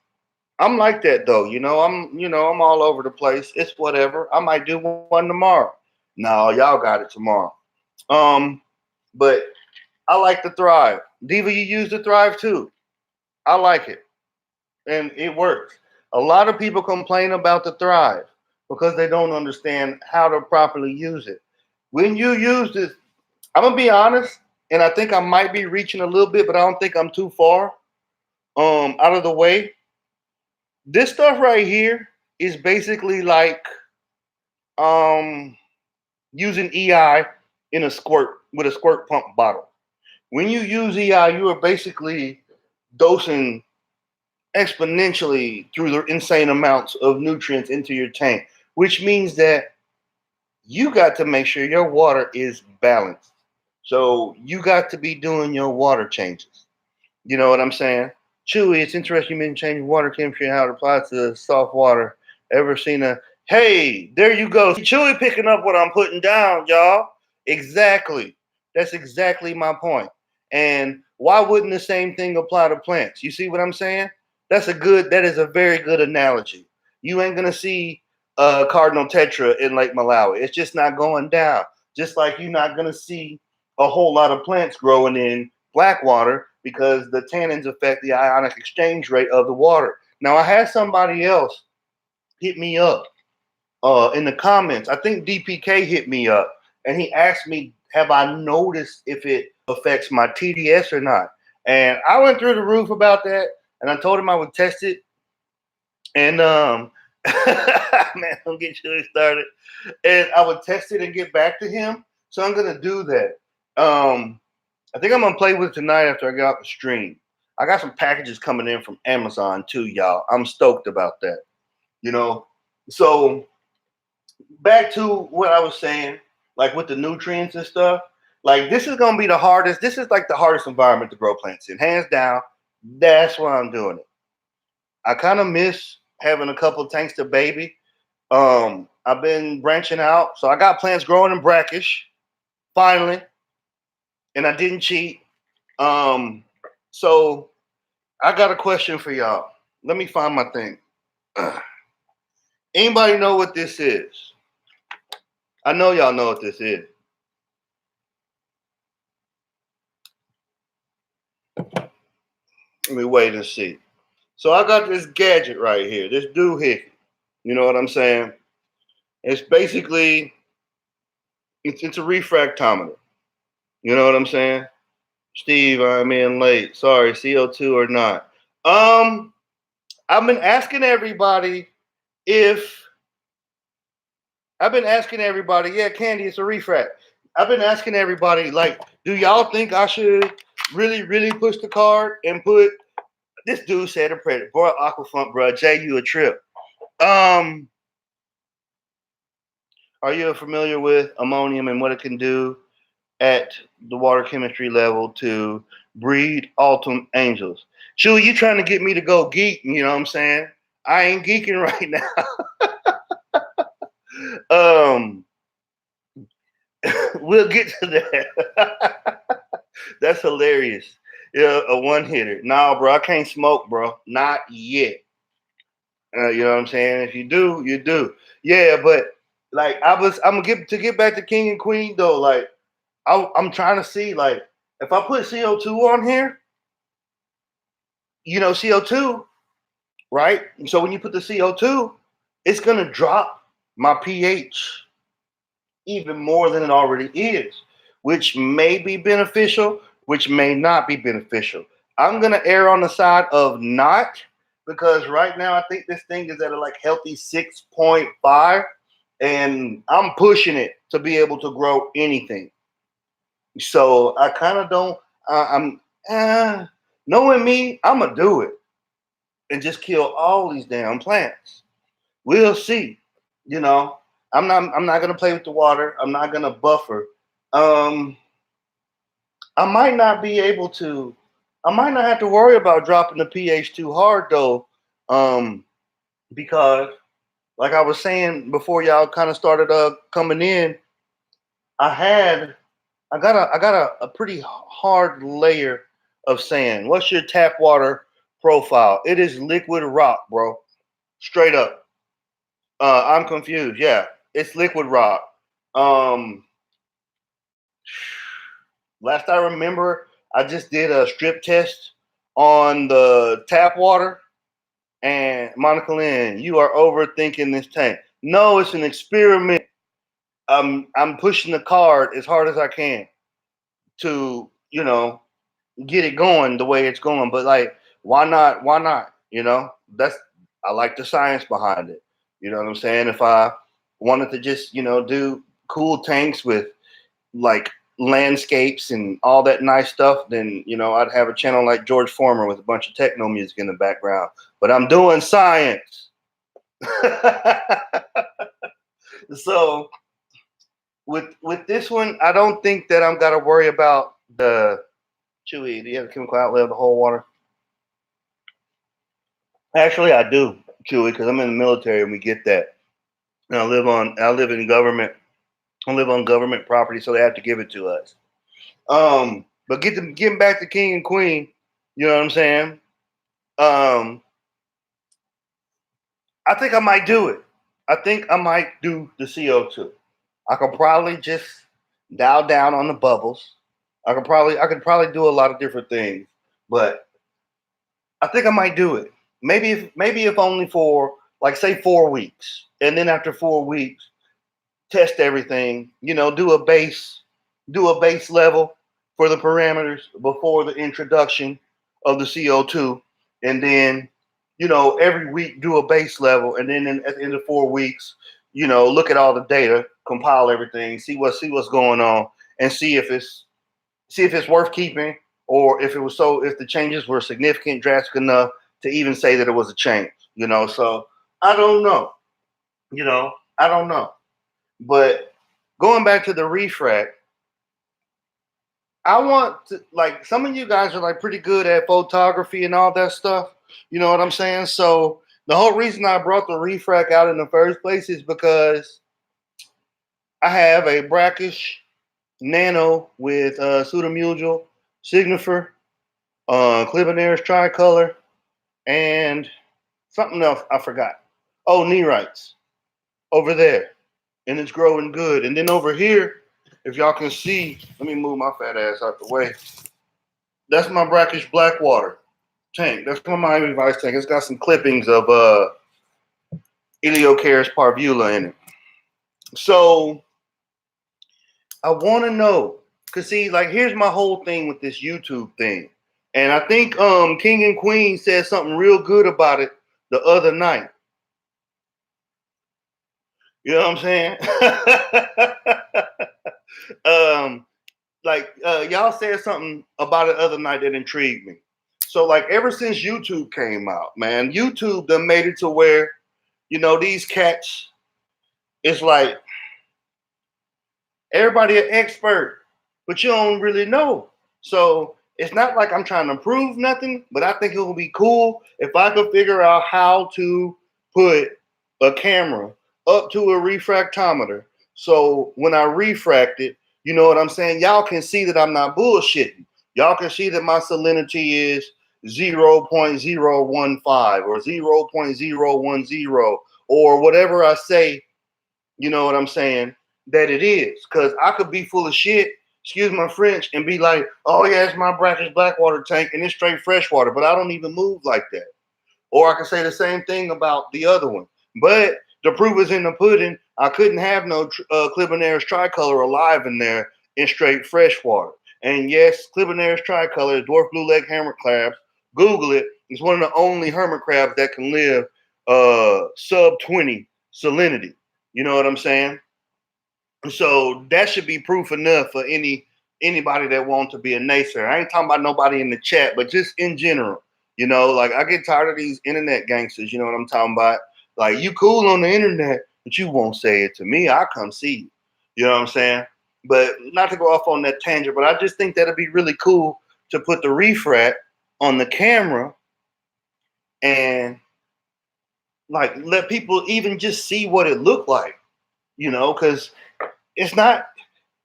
I'm like that though. I'm all over the place. It's whatever. I might do one tomorrow. No, y'all got it tomorrow. Um, but I like the Thrive. Diva, you use the Thrive too. I like it, and it works. A lot of people complain about the Thrive because they don't understand how to properly use it. When you use this, I'm gonna be honest, and I think I might be reaching a little bit, but I don't think I'm too far out of the way. This stuff right here is basically like um using EI in a squirt with a squirt pump bottle. When you use EI, you are basically dosing exponentially through the insane amounts of nutrients into your tank, which means that you got to make sure your water is balanced. So you got to be doing your water changes. You know what I'm saying? Chewy, it's interesting you mentioned changing water chemistry and how it applies to soft water. Ever seen a hey, there you go. Chewy picking up what I'm putting down, y'all. Exactly. That's exactly my point. And why wouldn't the same thing apply to plants? You see what I'm saying? That is a very good analogy. You ain't gonna see Cardinal Tetra in Lake Malawi. It's just not going down. Just like you're not gonna see a whole lot of plants growing in Blackwater because the tannins affect the ionic exchange rate of the water. Now I had somebody else hit me up in the comments. I think DPK hit me up and he asked me, have I noticed if it affects my TDS or not? And I went through the roof about that and I told him I would test it. And man, don't get you started. And I would test it and get back to him. So I'm gonna do that. I think I'm gonna play with it tonight after I get off the stream. I got some packages coming in from Amazon too, y'all. I'm stoked about that. You know, so back to what I was saying, like with the nutrients and stuff. Like this is gonna be the hardest. This is like the hardest environment to grow plants in, hands down. That's why I'm doing it. I kind of miss having a couple of tanks to baby. I've been branching out, so I got plants growing in brackish finally, and I didn't cheat. So I got a question for y'all. Let me find my thing. Anybody know what this is? I know y'all know what this is. Let me wait and see. So I got this gadget right here, this doohickey. You know what I'm saying? It's basically it's a refractometer. You know what I'm saying? Steve, I'm in late. Sorry, CO2 or not. I've been asking everybody if yeah, Candy, it's a refract. I've been asking everybody, like, do y'all think I should really, really push the card and put this dude said a predator, boy, Aquafunk, bro, Jay, you a trip. Are you familiar with ammonium and what it can do at the water chemistry level to breed autumn angels? Chewy, you trying to get me to go geek, you know what I'm saying? I ain't geeking right now. We'll get to that. That's hilarious. Yeah, a one hitter. Nah, bro, I can't smoke, bro. Not yet. You know what I'm saying? If you do, you do. Yeah, but like I'm gonna get back to King and Queen though. Like I'm trying to see like if I put CO2 on here, you know, CO2, right? So when you put the CO2, it's gonna drop my pH even more than it already is, which may be beneficial, which may not be beneficial. I'm gonna err on the side of not because right now I think this thing is at a like healthy 6.5, and I'm pushing it to be able to grow anything. So I kind of don't. I'm knowing me, I'm gonna do it and just kill all these damn plants. We'll see. You know, I'm not gonna play with the water. I'm not gonna buffer. Um, I might not be able to. I might not have to worry about dropping the pH too hard though, because like I was saying before, y'all kind of started coming in. I had I got a pretty hard layer of sand. What's your tap water profile? It is liquid rock, bro. Straight up. I'm confused. Yeah, it's liquid rock. Um, Last I remember, I just did a strip test on the tap water. And Monica Lynn, you are overthinking this tank. No, it's an experiment. I'm pushing the card as hard as I can to, you know, get it going the way it's going. But like, why not? Why not? You know, I like the science behind it. You know what I'm saying? If I wanted to just, you know, do cool tanks with like landscapes and all that nice stuff, then you know I'd have a channel like George Foreman with a bunch of techno music in the background. But I'm doing science. So with this one, I don't think that I'm gotta worry about the Chewy. Do you have a chemical outlet of the whole water? Actually, I do, Chewy, because I'm in the military and we get that. And I live in government. I live on government property, so they have to give it to us. But getting back to King and Queen, you know what I'm saying? I think I might do it. I think I might do the CO2. I could probably just dial down on the bubbles. I could probably do a lot of different things, but I think I might do it. Maybe if only for like say 4 weeks, and then after 4 weeks, test everything. Do a base level for the parameters before the introduction of the CO2, and then every week do a base level, and then at the end of 4 weeks, look at all the data, compile everything, see what's going on, and see if it's worth keeping, or if the changes were significant, drastic enough to even say that it was a change. So I don't know. I don't know. But going back to the refract, I want to, like, some of you guys are like pretty good at photography and all that stuff. You know what I'm saying? So the whole reason I brought the refract out in the first place is because I have a brackish nano with Pseudomugil, Signifer, Clibanaris tricolor, and something else I forgot. Oh, Nerites over there, and it's growing good. And then over here, if y'all can see, let me move my fat ass out the way. That's my brackish Blackwater tank. That's my Miami Vice tank. It's got some clippings of Eliocaris parvula in it. So I want to know, cause see, like, here's my whole thing with this YouTube thing, and I think King and Queen said something real good about it the other night. You know what I'm saying? Y'all said something about it the other night that intrigued me. So like ever since YouTube came out, man, YouTube done made it to where, these cats, it's like everybody an expert, but you don't really know. So it's not like I'm trying to prove nothing, but I think it would be cool if I could figure out how to put a camera up to a refractometer. So when I refract it, you know what I'm saying? Y'all can see that I'm not bullshitting. Y'all can see that my salinity is 0.015 or 0.010 or whatever I say, you know what I'm saying, that it is. Because I could be full of shit, excuse my French, and be like, oh yeah, it's my brackish Blackwater tank and it's straight freshwater, but I don't even move like that. Or I can say the same thing about the other one. But the proof is in the pudding. I couldn't have no Clibanaris tricolor alive in there in straight freshwater. And yes, Clibanaris tricolor, dwarf blue leg hermit crabs, Google it. It's one of the only hermit crabs that can live sub 20 salinity. You know what I'm saying? So that should be proof enough for anybody that wants to be a naysayer. I ain't talking about nobody in the chat, but just in general. Like I get tired of these internet gangsters. You know what I'm talking about? Like, you cool on the internet, but you won't say it to me. I'll come see you. You know what I'm saying? But not to go off on that tangent, but I just think that'd be really cool to put the refract on the camera and like let people even just see what it looked like. Because it's not,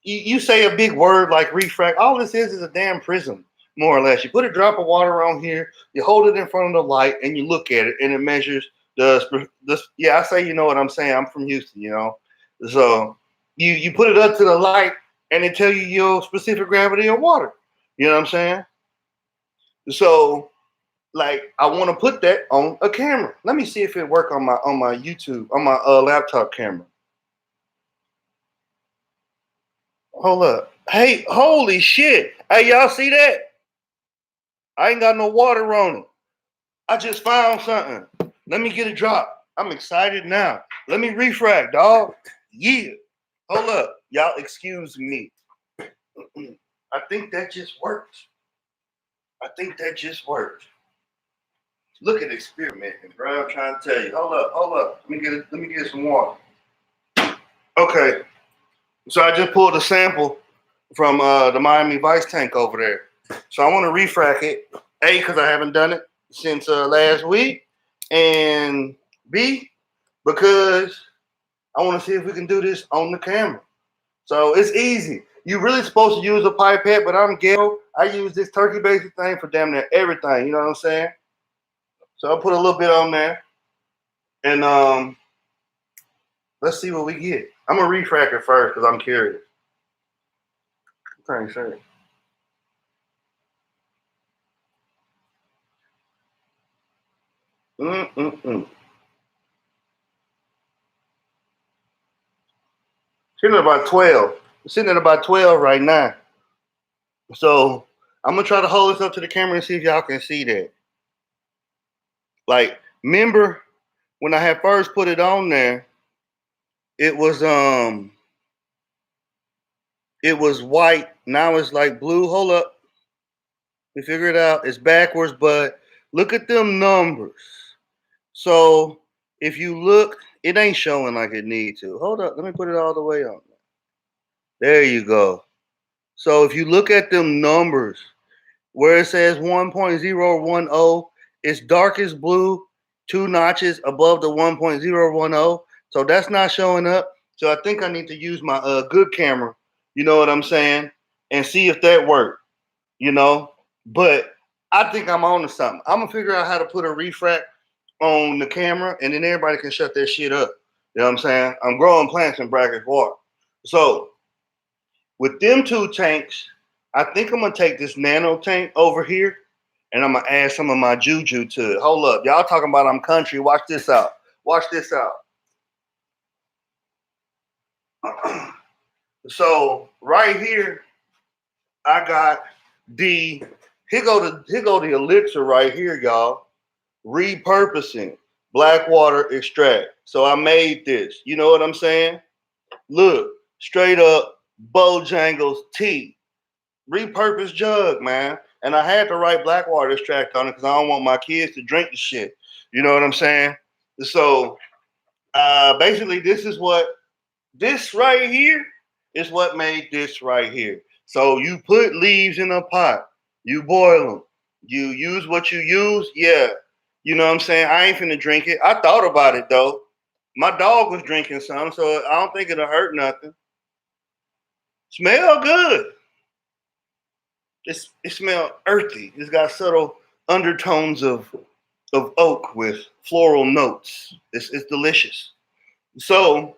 you say a big word like refract. All this is a damn prism, more or less. You put a drop of water on here, you hold it in front of the light, and you look at it, and it measures yeah, I say, you know what I'm saying. I'm from Houston, so you put it up to the light, and it tell you your specific gravity of water. You know what I'm saying? So, like, I want to put that on a camera. Let me see if it work on my YouTube, on my laptop camera. Hold up. Hey, holy shit. Hey, y'all see that? I ain't got no water on it. I just found something. Let me get a drop. I'm excited now. Let me refract, dog. Yeah. Hold up. Y'all excuse me. I think that just worked. Look at experimenting, bro. I'm trying to tell you. Hold up. Let me get some water. Okay. So I just pulled a sample from the Miami Vice tank over there. So I want to refract it. A, because I haven't done it since last week. And B, because I want to see if we can do this on the camera. So it's easy. You're really supposed to use a pipette, but I'm ghetto. I use this turkey basic thing for damn near everything. You know what I'm saying? So I'll put a little bit on there. And let's see what we get. I'm gonna refract it first because I'm curious. Thanks, sir. Mm-mm-mm. Sitting at about 12. Sitting at about 12 right now. So I'm gonna try to hold this up to the camera and see if y'all can see that. Like, remember when I had first put it on there, it was white. Now it's like blue. Hold up. We figure it out. It's backwards, but look at them numbers. So if you look, it ain't showing like it need to. Hold up. Let me put it all the way on. There you go. So if you look at them numbers, where it says 1.010, it's darkest blue, 2 notches above the 1.010. So that's not showing up. So I think I need to use my good camera, you know what I'm saying, and see if that worked, you know. But I think I'm on to something. I'm gonna figure out how to put a refract on the camera, and then everybody can shut their shit up. You know what I'm saying? I'm growing plants in brackish water. So with them 2 tanks, I think I'm gonna take this nano tank over here and I'm gonna add some of my juju to it. Hold up. Y'all talking about I'm country. Watch this out. Watch this out. So right here, I got here go the elixir right here, y'all. Repurposing black water extract. So I made this. You know what I'm saying? Look, straight up Bojangles tea. Repurposed jug, man. And I had to write black water extract on it because I don't want my kids to drink the shit. You know what I'm saying? So basically, this right here is what made this right here. So you put leaves in a pot, you boil them, you use what you use. Yeah, you know what I'm saying? I ain't finna drink it. I thought about it though. My dog was drinking some, so I don't think it'll hurt nothing. Smell good. It smells earthy. It's got subtle undertones of oak with floral notes. It's delicious. So,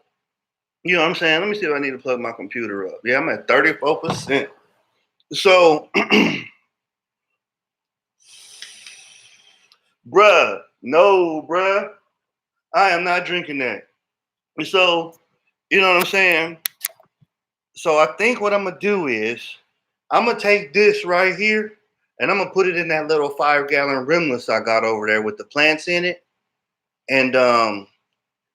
you know what I'm saying? Let me see if I need to plug my computer up. Yeah, I'm at 34%. So, bruh, I am not drinking that. So, you know what I'm saying? So I think what I'm gonna do is I'm gonna take this right here and I'm gonna put it in that little 5-gallon rimless I got over there with the plants in it, and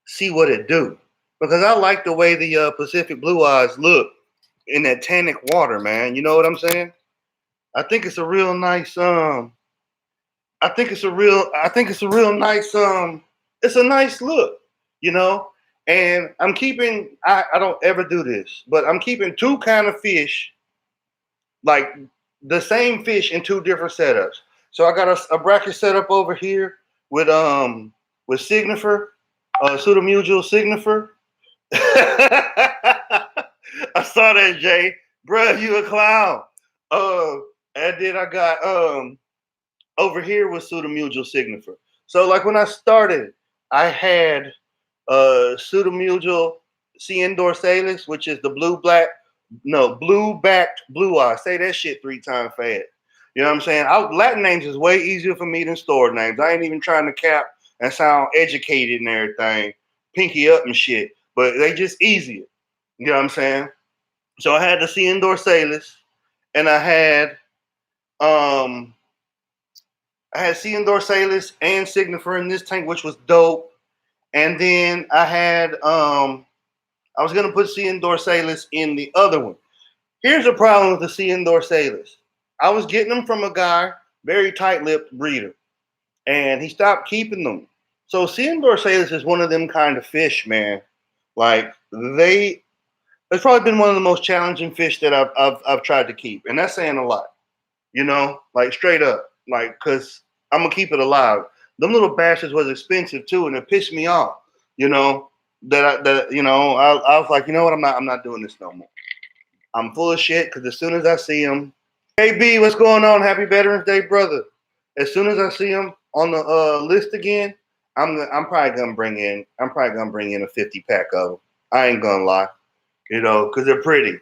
see what it do. Because I like the way the Pacific Blue Eyes look in that tannic water, man. You know what I'm saying? I think it's a real nice I think it's a real nice it's a nice look, you know. And I'm keeping I don't ever do this, but I'm keeping 2 kind of fish, like the same fish in 2 different setups. So I got a bracket set up over here with Signifer, Pseudomugil Signifer. I saw that, Jay. Bruh, you a clown. Uh, and then I got over here with Pseudomugil Signifer. So like when I started, I had Pseudomugil Cien dorsalis, which is the blue-backed blue eye. Say that shit 3 times fast. You know what I'm saying? Latin names is way easier for me than store names. I ain't even trying to cap and sound educated and everything, pinky up and shit, but they just easier. You know what I'm saying? So I had the Cien dorsalis, and um I had Cien dorsalis and Signifer in this tank, which was dope. And then I was gonna put Cien dorsalis in the other one. Here's the problem with the Cien dorsalis. I was getting them from a guy, very tight-lipped breeder, and he stopped keeping them. So Cien dorsalis is one of them kind of fish, man. Like it's probably been one of the most challenging fish that I've tried to keep, and that's saying a lot. You know, like straight up, like because I'm gonna keep it alive. Them little bastards was expensive too, and it pissed me off. You know I was like, you know what, I'm not doing this no more. I'm full of shit because as soon as I see him, hey B, what's going on? Happy Veterans Day, brother. As soon as I see him on the list again, I'm probably gonna bring in a 50 pack of them. I ain't gonna lie, because they're pretty.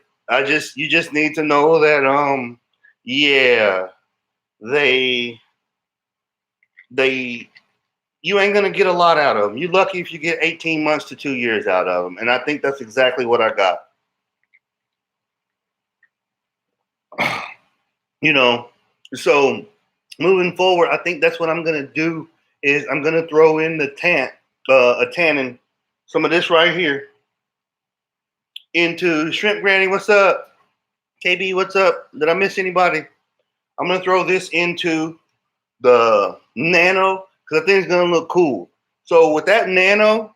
You just need to know that yeah, they they you ain't gonna get a lot out of them. You're lucky if you get 18 months to 2 years out of them, and I think that's exactly what I got. you know, so moving forward, I think that's what I'm gonna do is I'm gonna throw in a tannin, some of this right here into Shrimp Granny. What's up? KB, what's up? Did I miss anybody? I'm gonna throw this into the nano because I think it's gonna look cool. So with that nano,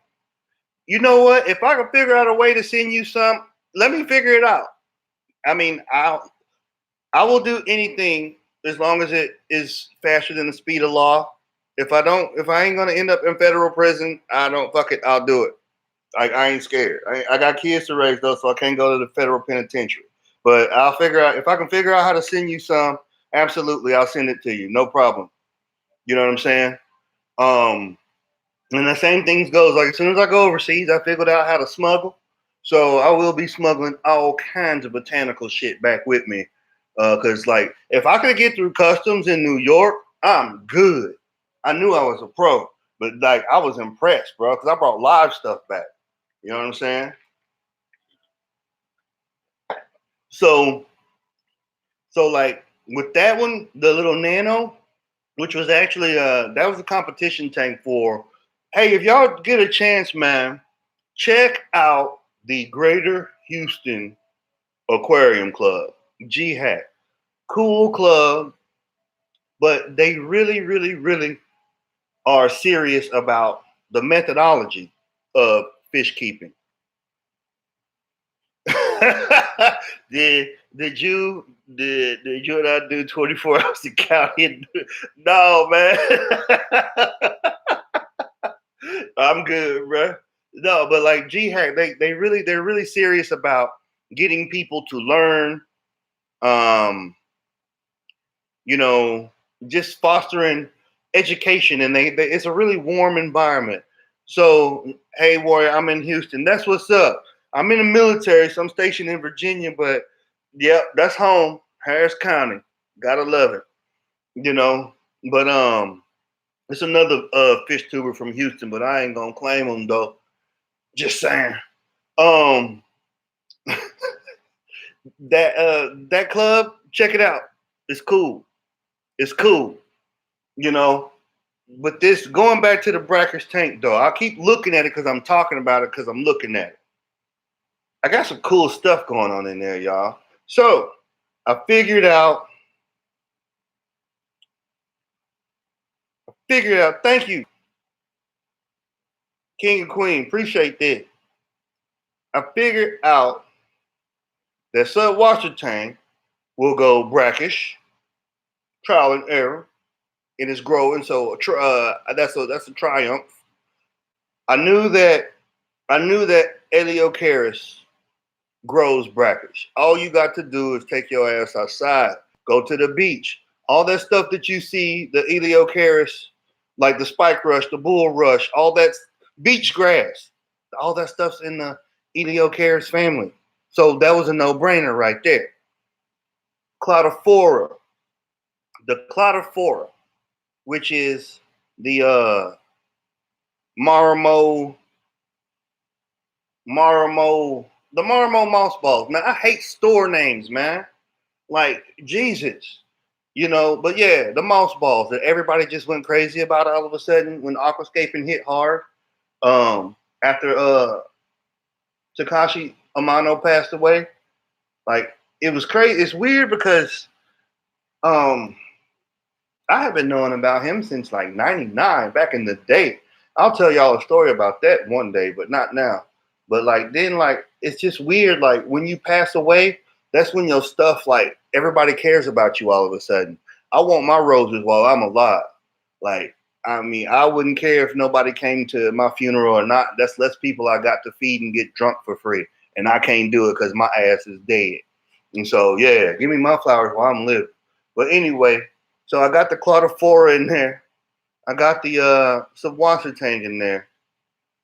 you know what? If I can figure out a way to send you some, let me figure it out. I mean, I will do anything as long as it is faster than the speed of law. If I ain't gonna end up in federal prison, I don't fuck it. I'll do it. I ain't scared. I got kids to raise though, so I can't go to the federal penitentiary. But I'll figure out if I can figure out how to send you some. Absolutely, I'll send it to you. No problem. You know what I'm saying? Um, and the same things goes. Like as soon as I go overseas, I figured out how to smuggle. So I will be smuggling all kinds of botanical shit back with me. Cause like if I could get through customs in New York, I'm good. I knew I was a pro, but like I was impressed, bro, because I brought live stuff back. You know what I'm saying? So so like with that one, the little nano, which was actually that was a competition tank for. Hey, if y'all get a chance, man, check out the Greater Houston Aquarium Club, GHAC. Cool club, but they really, really, really are serious about the methodology of fish keeping. did you and I do 24 hours to count it? No, man. I'm good, bro. No, but like GHAC, they're really serious about getting people to learn, um, you know, just fostering education, and they it's a really warm environment. So, hey, Warrior, I'm in Houston. That's what's up. I'm in the military, so I'm stationed in Virginia, but yep, that's home, Harris County. Gotta love it, you know. But it's another fish tuber from Houston, but I ain't gonna claim them though. Just saying. Um, that club, check it out. It's cool. It's cool. You know, but this going back to the Brackish tank though, I keep looking at it because I'm talking about it because I'm looking at it. I got some cool stuff going on in there, y'all. So I figured out. Thank you, King and Queen. Appreciate that. I figured out that sub washer tank will go brackish, trial and error, and it's growing. So that's a triumph. I knew that Eliocaris grows brackish. All you got to do is take your ass outside, go to the beach. All that stuff that you see, the Eliocaris, like the spike rush, the bull rush, all that's beach grass. All that stuff's in the Eliocaris family. So that was a no-brainer right there. Cladophora. The Cladophora, which is the Marimo, the Marimo moss balls. Man, I hate store names, man. Like Jesus, But yeah, the moss balls that everybody just went crazy about all of a sudden when aquascaping hit hard. After Takashi Amano passed away, like it was crazy. It's weird because um I have been knowing about him since like '99, back in the day. I'll tell y'all a story about that one day, but not now. But like then, like it's just weird. Like when you pass away, that's when your stuff, like everybody cares about you all of a sudden. I want my roses while I'm alive. Like I mean, I wouldn't care if nobody came to my funeral or not. That's less people I got to feed and get drunk for free, and I can't do it because my ass is dead. And so yeah, give me my flowers while I'm living. But anyway. So I got the Claudophora in there. I got the subwoofer tank in there,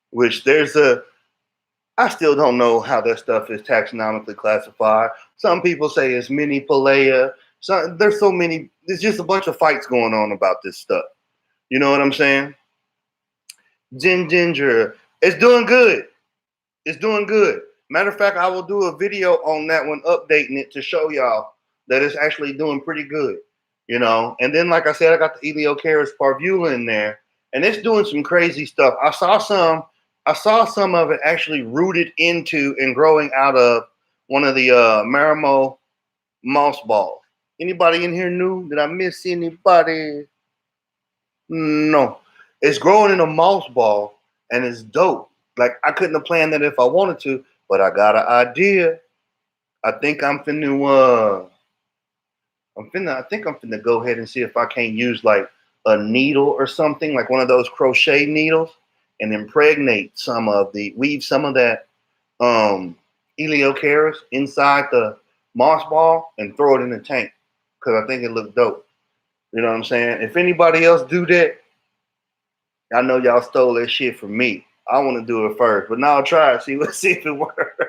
which I still don't know how that stuff is taxonomically classified. Some people say it's mini palea. There's so many. There's just a bunch of fights going on about this stuff. You know what I'm saying? Ginger, it's doing good. It's doing good. Matter of fact, I will do a video on that one, updating it to show y'all that it's actually doing pretty good. You know, and then like I said, I got the Eliocaris parvula in there, and it's doing some crazy stuff. I saw some of it actually rooted into and growing out of one of the Marimo moss balls. Anybody in here new? Did I miss anybody? No. It's growing in a moss ball and it's dope. Like I couldn't have planned that if I wanted to, but I got an idea. I think I think I'm finna go ahead and see if I can't use like a needle or something, like one of those crochet needles, and weave some of that Eliocaris inside the moss ball and throw it in the tank. Cause I think it looks dope. You know what I'm saying? If anybody else do that, I know y'all stole that shit from me. I want to do it first, but now I'll try it. See if it works.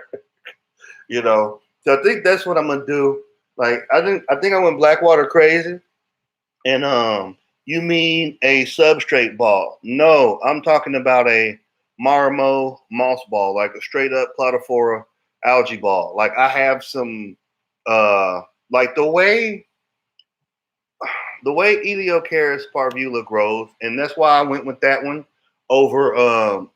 You know. So I think that's what I'm gonna do. Like I think I went Blackwater crazy. And you mean a substrate ball? No, I'm talking about a Marimo moss ball, like a straight up Cladophora algae ball. Like I have some like the way Eliocaris parvula grows, and that's why I went with that one over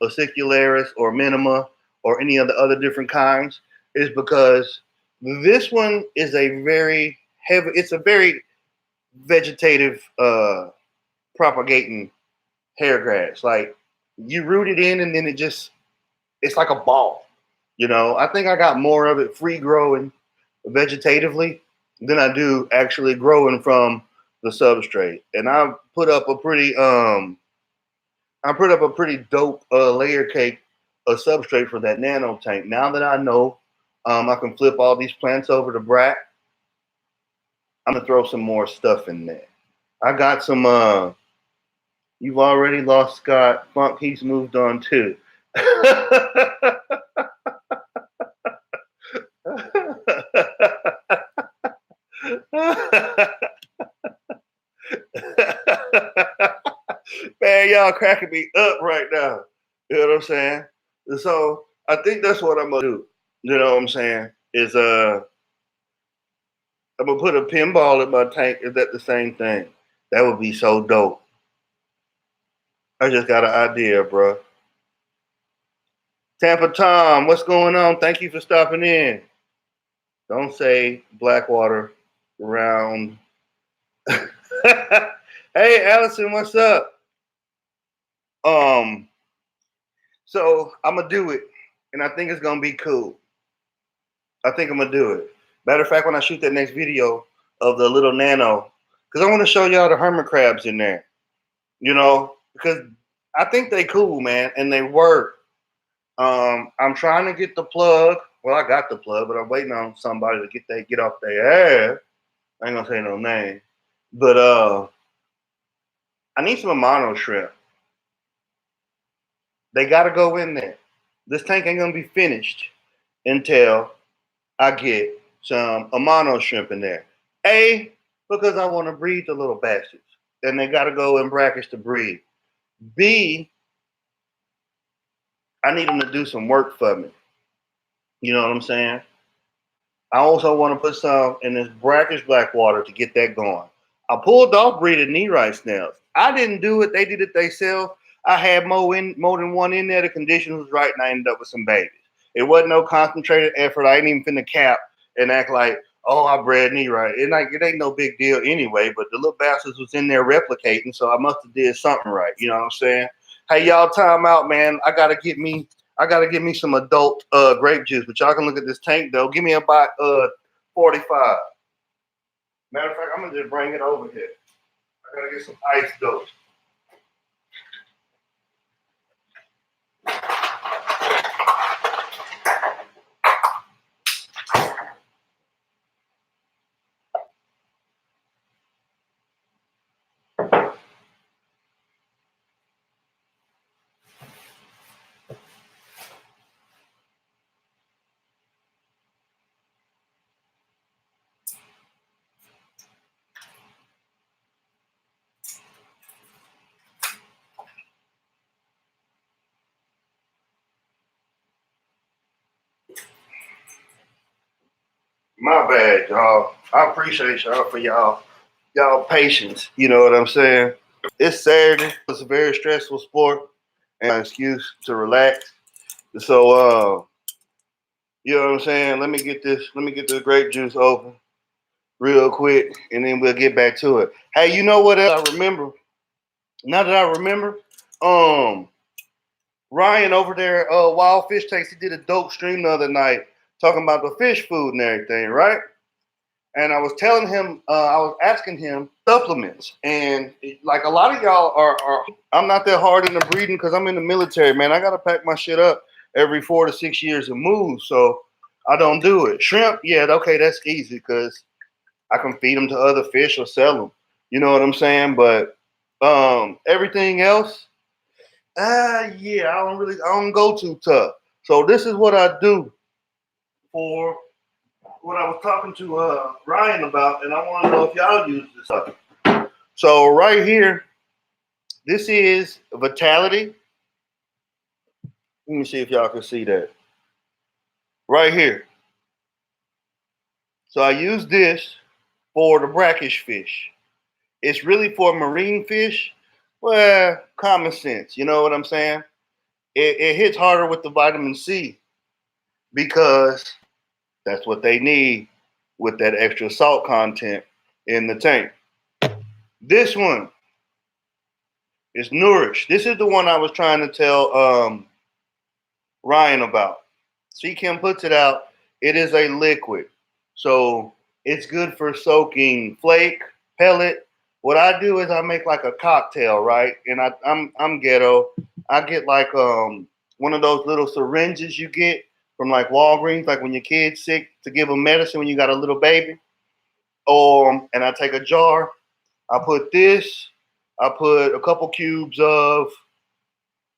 Acicularis or Minima or any of the other different kinds, is because this one is a very heavy. It's a very vegetative propagating hair grass. Like you root it in, and then it's like a ball. You know, I think I got more of it free growing vegetatively than I do actually growing from the substrate. And I put up a pretty dope layer cake of substrate for that nano tank. Now that I know I can flip all these plants over to Brack, I'm gonna throw some more stuff in there. I got some you've already lost Scott. Funk, he's moved on too. Man, y'all cracking me up right now. You know what I'm saying? So I think that's what I'm gonna do. You know what I'm saying? Is I'm gonna put a pinball in my tank. Is that the same thing? That would be so dope. I just got an idea, bro. Tampa Tom, what's going on? Thank you for stopping in. Don't say Blackwater round. Hey, Allison, what's up? Um, so I'm gonna do it, and I think it's gonna be cool. I think I'm gonna do it. Matter of fact, when I shoot that next video of the little nano, because I want to show y'all the hermit crabs in there. You know, because I think they cool, man, and they work. I'm trying to get the plug. Well, I got the plug, but I'm waiting on somebody to get off their ass. I ain't gonna say no name, but I need some Amano shrimp. They gotta go in there. This tank ain't gonna be finished until I get some Amano shrimp in there. A, because I want to breed the little bastards, and they gotta go in brackets to breed. B, I need them to do some work for me. You know what I'm saying? I also want to put some in this brackish Blackwater to get that going. I pulled off breeding Nerite snails. I didn't do it. They did it themselves. I had more than one in there. The condition was right, and I ended up with some babies. It wasn't no concentrated effort. I ain't even finna cap and act like, oh, I bred Nerite. It ain't no big deal anyway, but the little bastards was in there replicating, so I must have did something right. You know what I'm saying? Hey, y'all, time out, man. I gotta get me some adult grape juice, but y'all can look at this tank though. Give me about 45. Matter of fact, I'm gonna just bring it over here. I gotta get some ice though. My bad, y'all. I appreciate y'all for y'all patience. You know what I'm saying? It's Saturday. It's a very stressful sport and an excuse to relax. So you know what I'm saying? Let me get this grape juice open real quick and then we'll get back to it. Hey, you know what else I remember? Now that I remember, um, Ryan over there, Wild Fish Takes, he did a dope stream the other night talking about the fish food and everything, right? And I was telling him, I was asking him supplements, and like a lot of y'all are I'm not that hard in the breeding because I'm in the military, man. I gotta pack my shit up every 4 to 6 years and move, so I don't do it. Shrimp, yeah, okay, that's easy because I can feed them to other fish or sell them. You know what I'm saying? But everything else, yeah, I don't go too tough. So this is what I do for what I was talking to Ryan about, and I want to know if y'all use this stuff. So right here, this is Vitality. Let me see if y'all can see that. Right here. So I use this for the brackish fish. It's really for marine fish. Well, common sense. You know what I'm saying? It hits harder with the vitamin C because that's what they need with that extra salt content in the tank. This one is Nourish. This is the one I was trying to tell Ryan about. C Kim puts it out. It is a liquid. So it's good for soaking flake, pellet. What I do is I make like a cocktail, right? And I'm ghetto. I get like one of those little syringes you get from like Walgreens, like when your kid's sick to give them medicine when you got a little baby. And I take a jar. I put this. I put a couple cubes of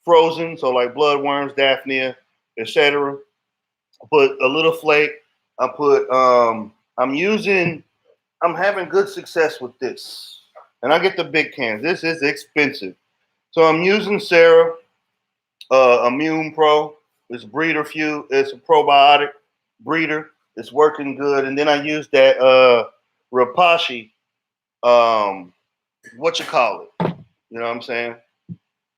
frozen, so like bloodworms, daphnia, etc. I put a little flake. I put I'm having good success with this. And I get the big cans. This is expensive. So I'm using Sarah Immune Pro. It's breeder few. It's a probiotic breeder. It's working good. And then I use that Rapashi, what you call it. You know what I'm saying?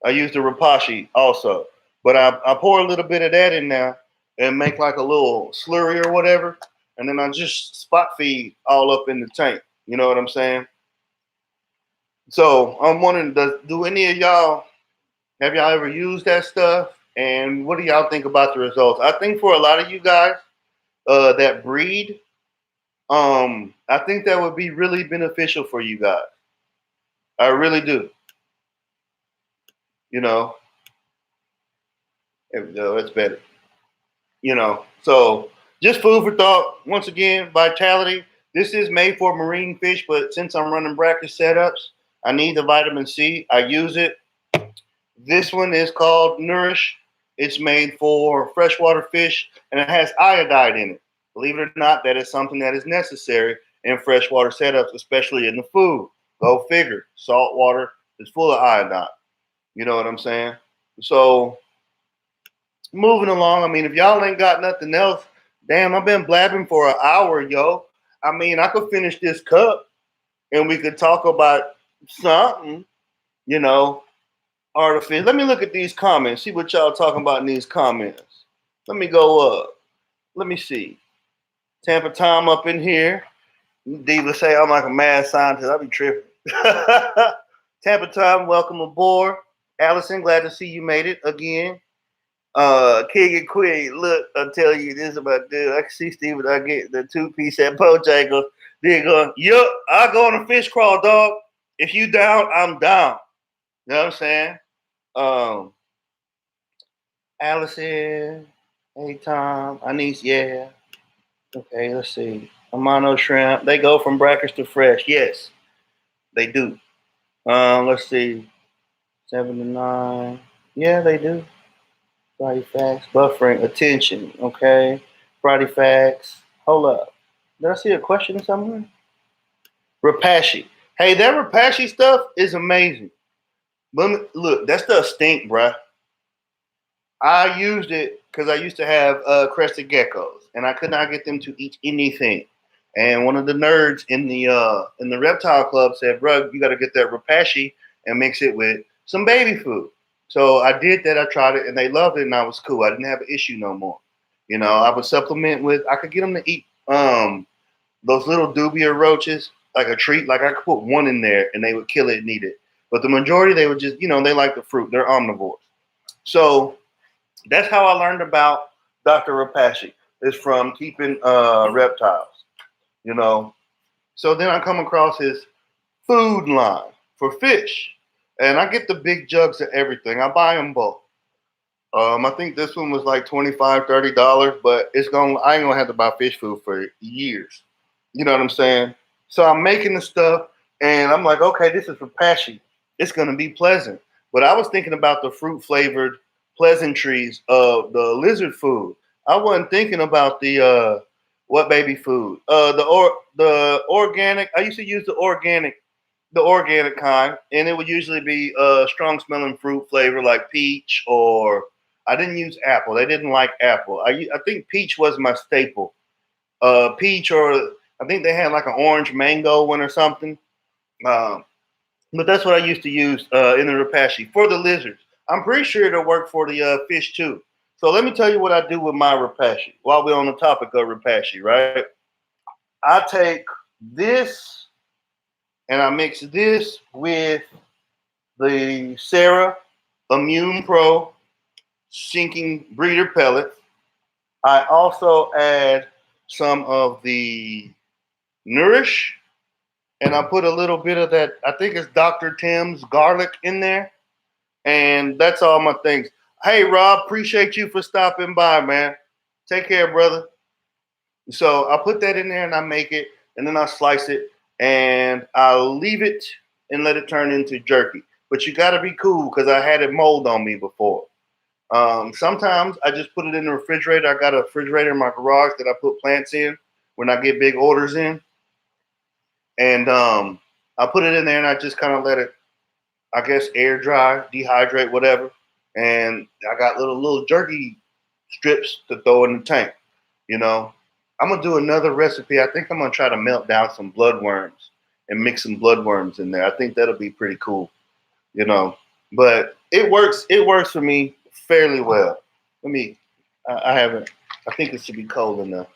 I use the Rapashi also. But I pour a little bit of that in there and make like a little slurry or whatever. And then I just spot feed all up in the tank. You know what I'm saying? So I'm wondering, do any of y'all, have y'all ever used that stuff? And what do y'all think about the results? I think for a lot of you guys that breed, I think that would be really beneficial for you guys. I really do. You know, there we go. That's better. You know, so just food for thought. Once again, Vitality. This is made for marine fish, but since I'm running bracket setups, I need the vitamin C. I use it. This one is called Nourish. It's made for freshwater fish, and it has iodide in it. Believe it or not, that is something that is necessary in freshwater setups, especially in the food. Go figure. Salt water is full of iodine. You know what I'm saying? So moving along. I mean, if y'all ain't got nothing else, damn, I've been blabbing for an hour, yo. I mean, I could finish this cup and we could talk about something, you know, artificial. Let me look at these comments, see what y'all talking about in these comments. Let me go up. Let me see. Tampa Tom up in here. Diva say I'm like a mad scientist. I be tripping. Tampa Tom, welcome aboard. Allison, glad to see you made it again. King and Queen, look, I'll tell you this about this. I can see Steven, I get the 2-piece at Bojangles. They're going, yup, I go on a fish crawl, dog. If you down, I'm down. You know what I'm saying? Allison, hey Tom, Anise, yeah. Okay, let's see. Amano shrimp, they go from brackets to fresh. Yes, they do. Let's see. 7 to 9. Yeah, they do. Friday facts, buffering, attention. Okay. Friday facts. Hold up. Did I see a question somewhere? Rapashi. Hey, that Rapashi stuff is amazing. But look, that stuff stink, bruh. I used it because I used to have crested geckos, and I could not get them to eat anything. And one of the nerds in the reptile club said, "Bro, you got to get that Repashy and mix it with some baby food." So I did that. I tried it, and they loved it, and I was cool. I didn't have an issue no more. You know, I would supplement with. I could get them to eat those little dubia roaches like a treat. Like I could put one in there, and they would kill it and eat it. But the majority, they would just, they like the fruit. They're omnivores. So that's how I learned about Dr. Repashy. Is from keeping reptiles. You know, so then I come across his food line for fish, and I get the big jugs of everything. I buy them both. I think this one was like $25, $30, but I ain't gonna have to buy fish food for years. You know what I'm saying? So I'm making the stuff, and I'm like, okay, this is for Pashy. It's gonna be pleasant. But I was thinking about the fruit flavored pleasantries of the lizard food. I wasn't thinking about the what baby food. The organic. I used to use the organic kind, and it would usually be strong smelling fruit flavor like peach, or I didn't use apple. They didn't like apple. I think peach was my staple. Peach, or I think they had like an orange mango one or something. Um, but that's what I used to use in the Repashy for the lizards. I'm pretty sure it'll work for the fish too. So let me tell you what I do with my Repashy while we're on the topic of Repashy, right? I take this and I mix this with the Sarah Immune Pro sinking breeder pellet. I also add some of the Nourish, and I put a little bit of that, I think it's Dr. Tim's garlic in there. And that's all my things. Hey, Rob, appreciate you for stopping by, man. Take care, brother. So I put that in there and I make it, and then I slice it, and I'll leave it and let it turn into jerky. But you got to be cool because I had it mold on me before. Sometimes I just put it in the refrigerator. I got a refrigerator in my garage that I put plants in when I get big orders in. And I put it in there and I just kind of let it, I guess, air dry, dehydrate, whatever. And I got little jerky strips to throw in the tank. You know, I'm gonna do another recipe. I think I'm gonna try to melt down some bloodworms and mix some bloodworms in there. I think that'll be pretty cool. You know, but it works. It works for me fairly well. Let me. I haven't. I think it should be cold enough.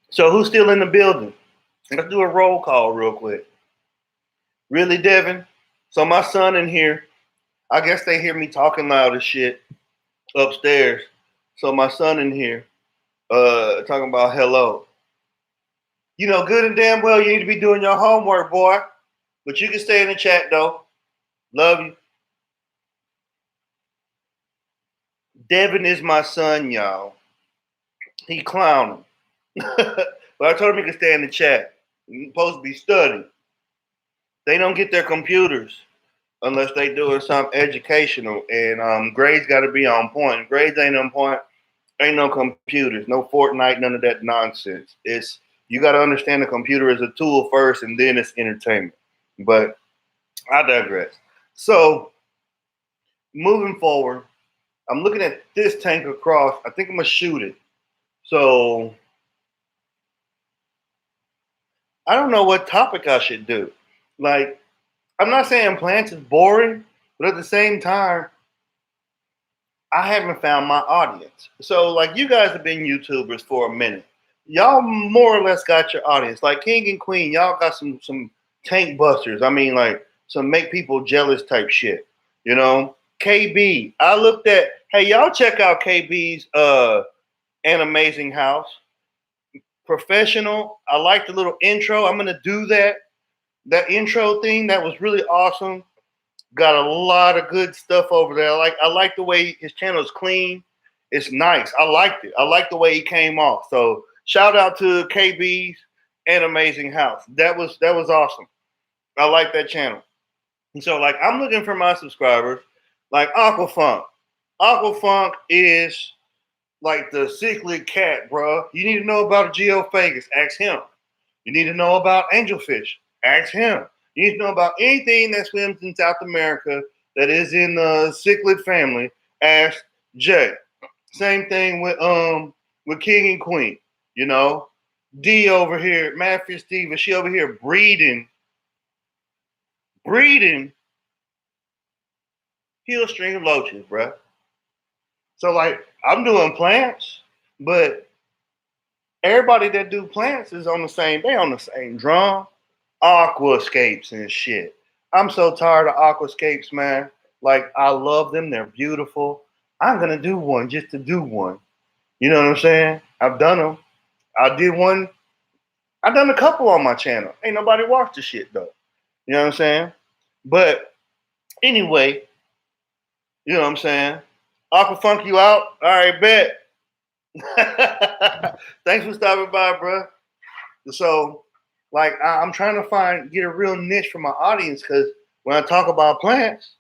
So who's still in the building? Let's do a roll call real quick. Really, Devin? So my son in here. I guess they hear me talking loud as shit upstairs. So my son in here, talking about hello. You know, good and damn well you need to be doing your homework, boy. But you can stay in the chat though. Love you. Devin is my son, y'all. He clowning. But I told him he could stay in the chat. He's supposed to be studying. They don't get their computers unless they doing something educational. And grades got to be on point. Grades ain't on point. Ain't no computers, no Fortnite, none of that nonsense. It's you got to understand the computer is a tool first, and then it's entertainment. But I digress. So moving forward, I'm looking at this tank across. I think I'm gonna shoot it. So I don't know what topic I should do. Like, I'm not saying plants is boring, but at the same time, I haven't found my audience. So, like, you guys have been YouTubers for a minute. Y'all more or less got your audience. Like King and Queen, y'all got some tank busters. I mean, like some make people jealous type shit. You know, KB. I looked at. Hey, y'all check out KB's An Amazing House. Professional. I like the little intro. I'm gonna do that. That intro thing that was really awesome. Got a lot of good stuff over there. I like the way his channel is clean. It's nice. I liked it. I like the way he came off. So shout out to KB's An Amazing House. That was awesome. I like that channel. And so like I'm looking for my subscribers, like Aquafunk. Aquafunk is like the cichlid cat, bro. You need to know about Geophagus. Ask him. You need to know about angelfish. Ask him. You need to know about anything that swims in South America that is in the cichlid family. Ask Jay. Same thing with with King and Queen. You know, D over here, Madfish Steve, she over here breeding heel string of loaches, bruh. So like I'm doing plants, but everybody that do plants is on the same, they on the same drum. Aquascapes and shit. I'm so tired of aquascapes, man. Like I love them, they're beautiful. I'm gonna do one just to do one. You know what I'm saying? I've done them. I did one. I've done a couple on my channel. Ain't nobody watched the shit though. You know what I'm saying? But anyway, you know what I'm saying? Aqua Funk you out? All right, bet. Thanks for stopping by, bro. So, like, I'm trying to get a real niche for my audience because when I talk about plants,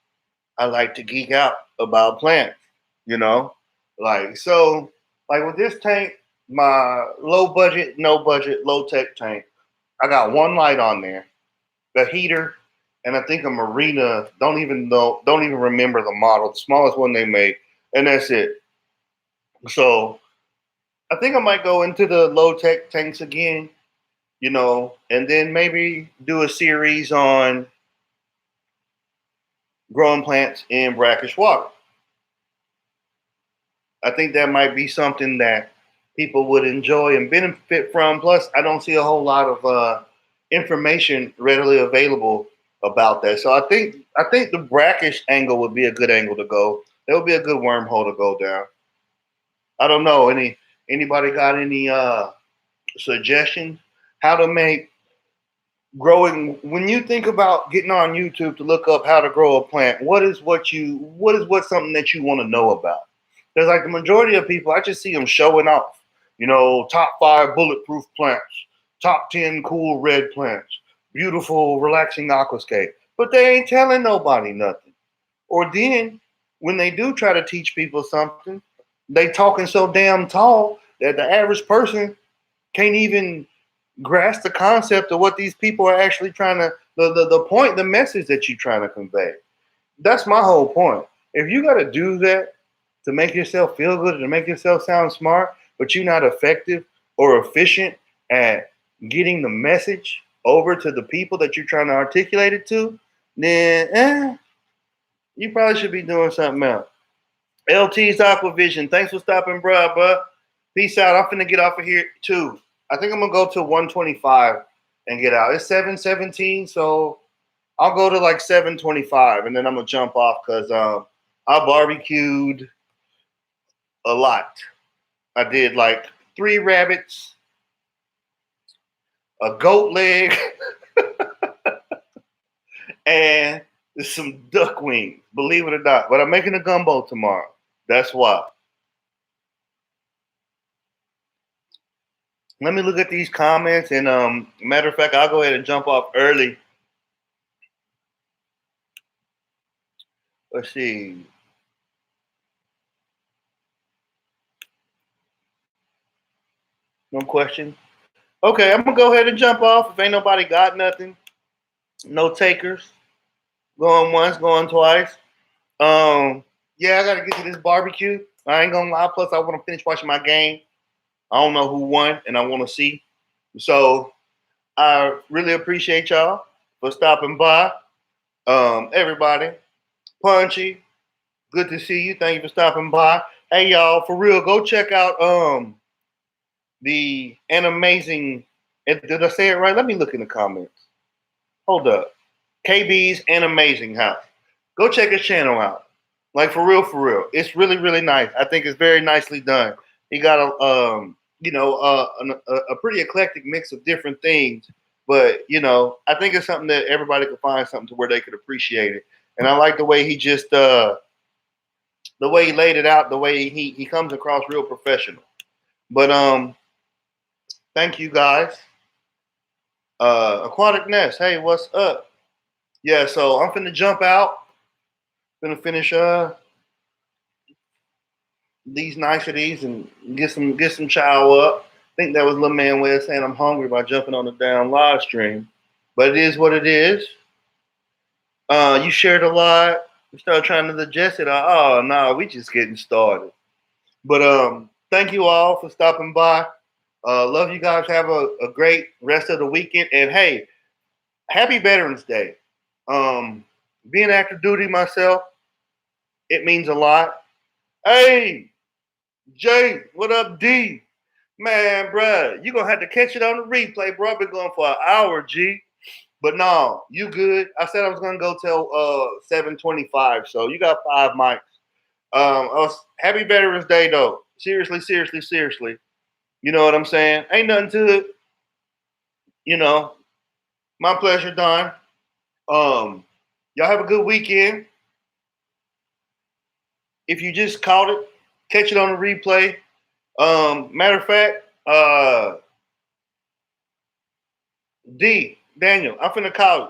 I like to geek out about plants, you know? Like, so, like with this tank, my low budget, no budget, low tech tank, I got one light on there, the heater, and I think a Marina, don't even remember the model, the smallest one they make, and that's it. So, I think I might go into the low tech tanks again, you know, and then maybe do a series on growing plants in brackish water. I think that might be something that people would enjoy and benefit from. Plus, I don't see a whole lot of information readily available about that. So I think the brackish angle would be a good angle to go. That would be a good wormhole to go down. I don't know. Anybody got any suggestions how to make growing, when you think about getting on YouTube to look up how to grow a plant, what's something that you want to know about? Because like the majority of people, I just see them showing off. You know, top 5 bulletproof plants, top 10 cool red plants, beautiful relaxing aquascape. But they ain't telling nobody nothing. Or then when they do try to teach people something, they talking so damn tall that the average person can't even grasp the concept of what these people are actually trying to, the point, the message that you're trying to convey. That's my whole point. If you got to do that to make yourself feel good, to make yourself sound smart, but you're not effective or efficient at getting the message over to the people that you're trying to articulate it to, then you probably should be doing something else. LT's Aquavision, thanks for stopping, bro. Peace out. I'm finna get off of here too. I think I'm gonna go to 125 and get out. It's 7:17, so I'll go to like 7:25, and then I'm gonna jump off because I barbecued a lot. I did like 3 rabbits, a goat leg, and some duck wings. Believe it or not, but I'm making a gumbo tomorrow. That's why. Let me look at these comments, and matter of fact, I'll go ahead and jump off early. Let's see. No question. Okay, I'm gonna go ahead and jump off. If ain't nobody got nothing, no takers. Going once, going twice. Yeah, I gotta get to this barbecue. I ain't gonna lie. Plus, I want to finish watching my game. I don't know who won, and I want to see. So I really appreciate y'all for stopping by. Everybody, Punchy, good to see you. Thank you for stopping by. Hey, y'all, for real, go check out the an amazing. Did I say it right? Let me look in the comments. Hold up. KB's an amazing house. Go check his channel out. Like for real, for real. It's really, really nice. I think it's very nicely done. He got a pretty eclectic mix of different things. But I think it's something that everybody could find something to where they could appreciate it. And I like the way he just the way he laid it out, the way he comes across real professional. But thank you guys. Aquatic Nest, hey, what's up? Yeah, so I'm finna jump out. Gonna finish these niceties and get some chow up. I think that was little man way of saying I'm hungry by jumping on the damn live stream. But it is what it is. You shared a lot. We started trying to digest it. Oh no, we just getting started. But thank you all for stopping by. Love you guys. Have a great rest of the weekend. And hey, happy Veterans Day. Um, Being active duty myself, it means a lot. Hey, Jay, what up, D? Man, bruh, you gonna have to catch it on the replay, bro. I've been going for an hour, G. But no, you good. I said I was gonna go till 7:25, so you got 5 mics. Happy Veterans Day though. Seriously, seriously, seriously. You know what I'm saying? Ain't nothing to it. You know, my pleasure, Don. Y'all have a good weekend. If you just caught it, catch it on the replay. Matter of fact, D, Daniel, I'm finna call you.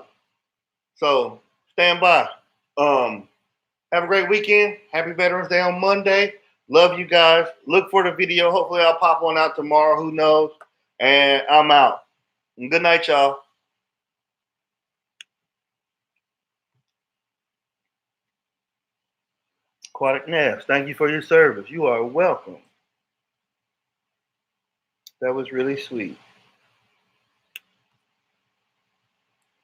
So stand by. Um, have a great weekend. Happy Veterans Day on Monday. Love you guys. Look for the video. Hopefully I'll pop one out tomorrow. Who knows? And I'm out. And good night, y'all. Aquatic Nest, thank you for your service. You are welcome. That was really sweet.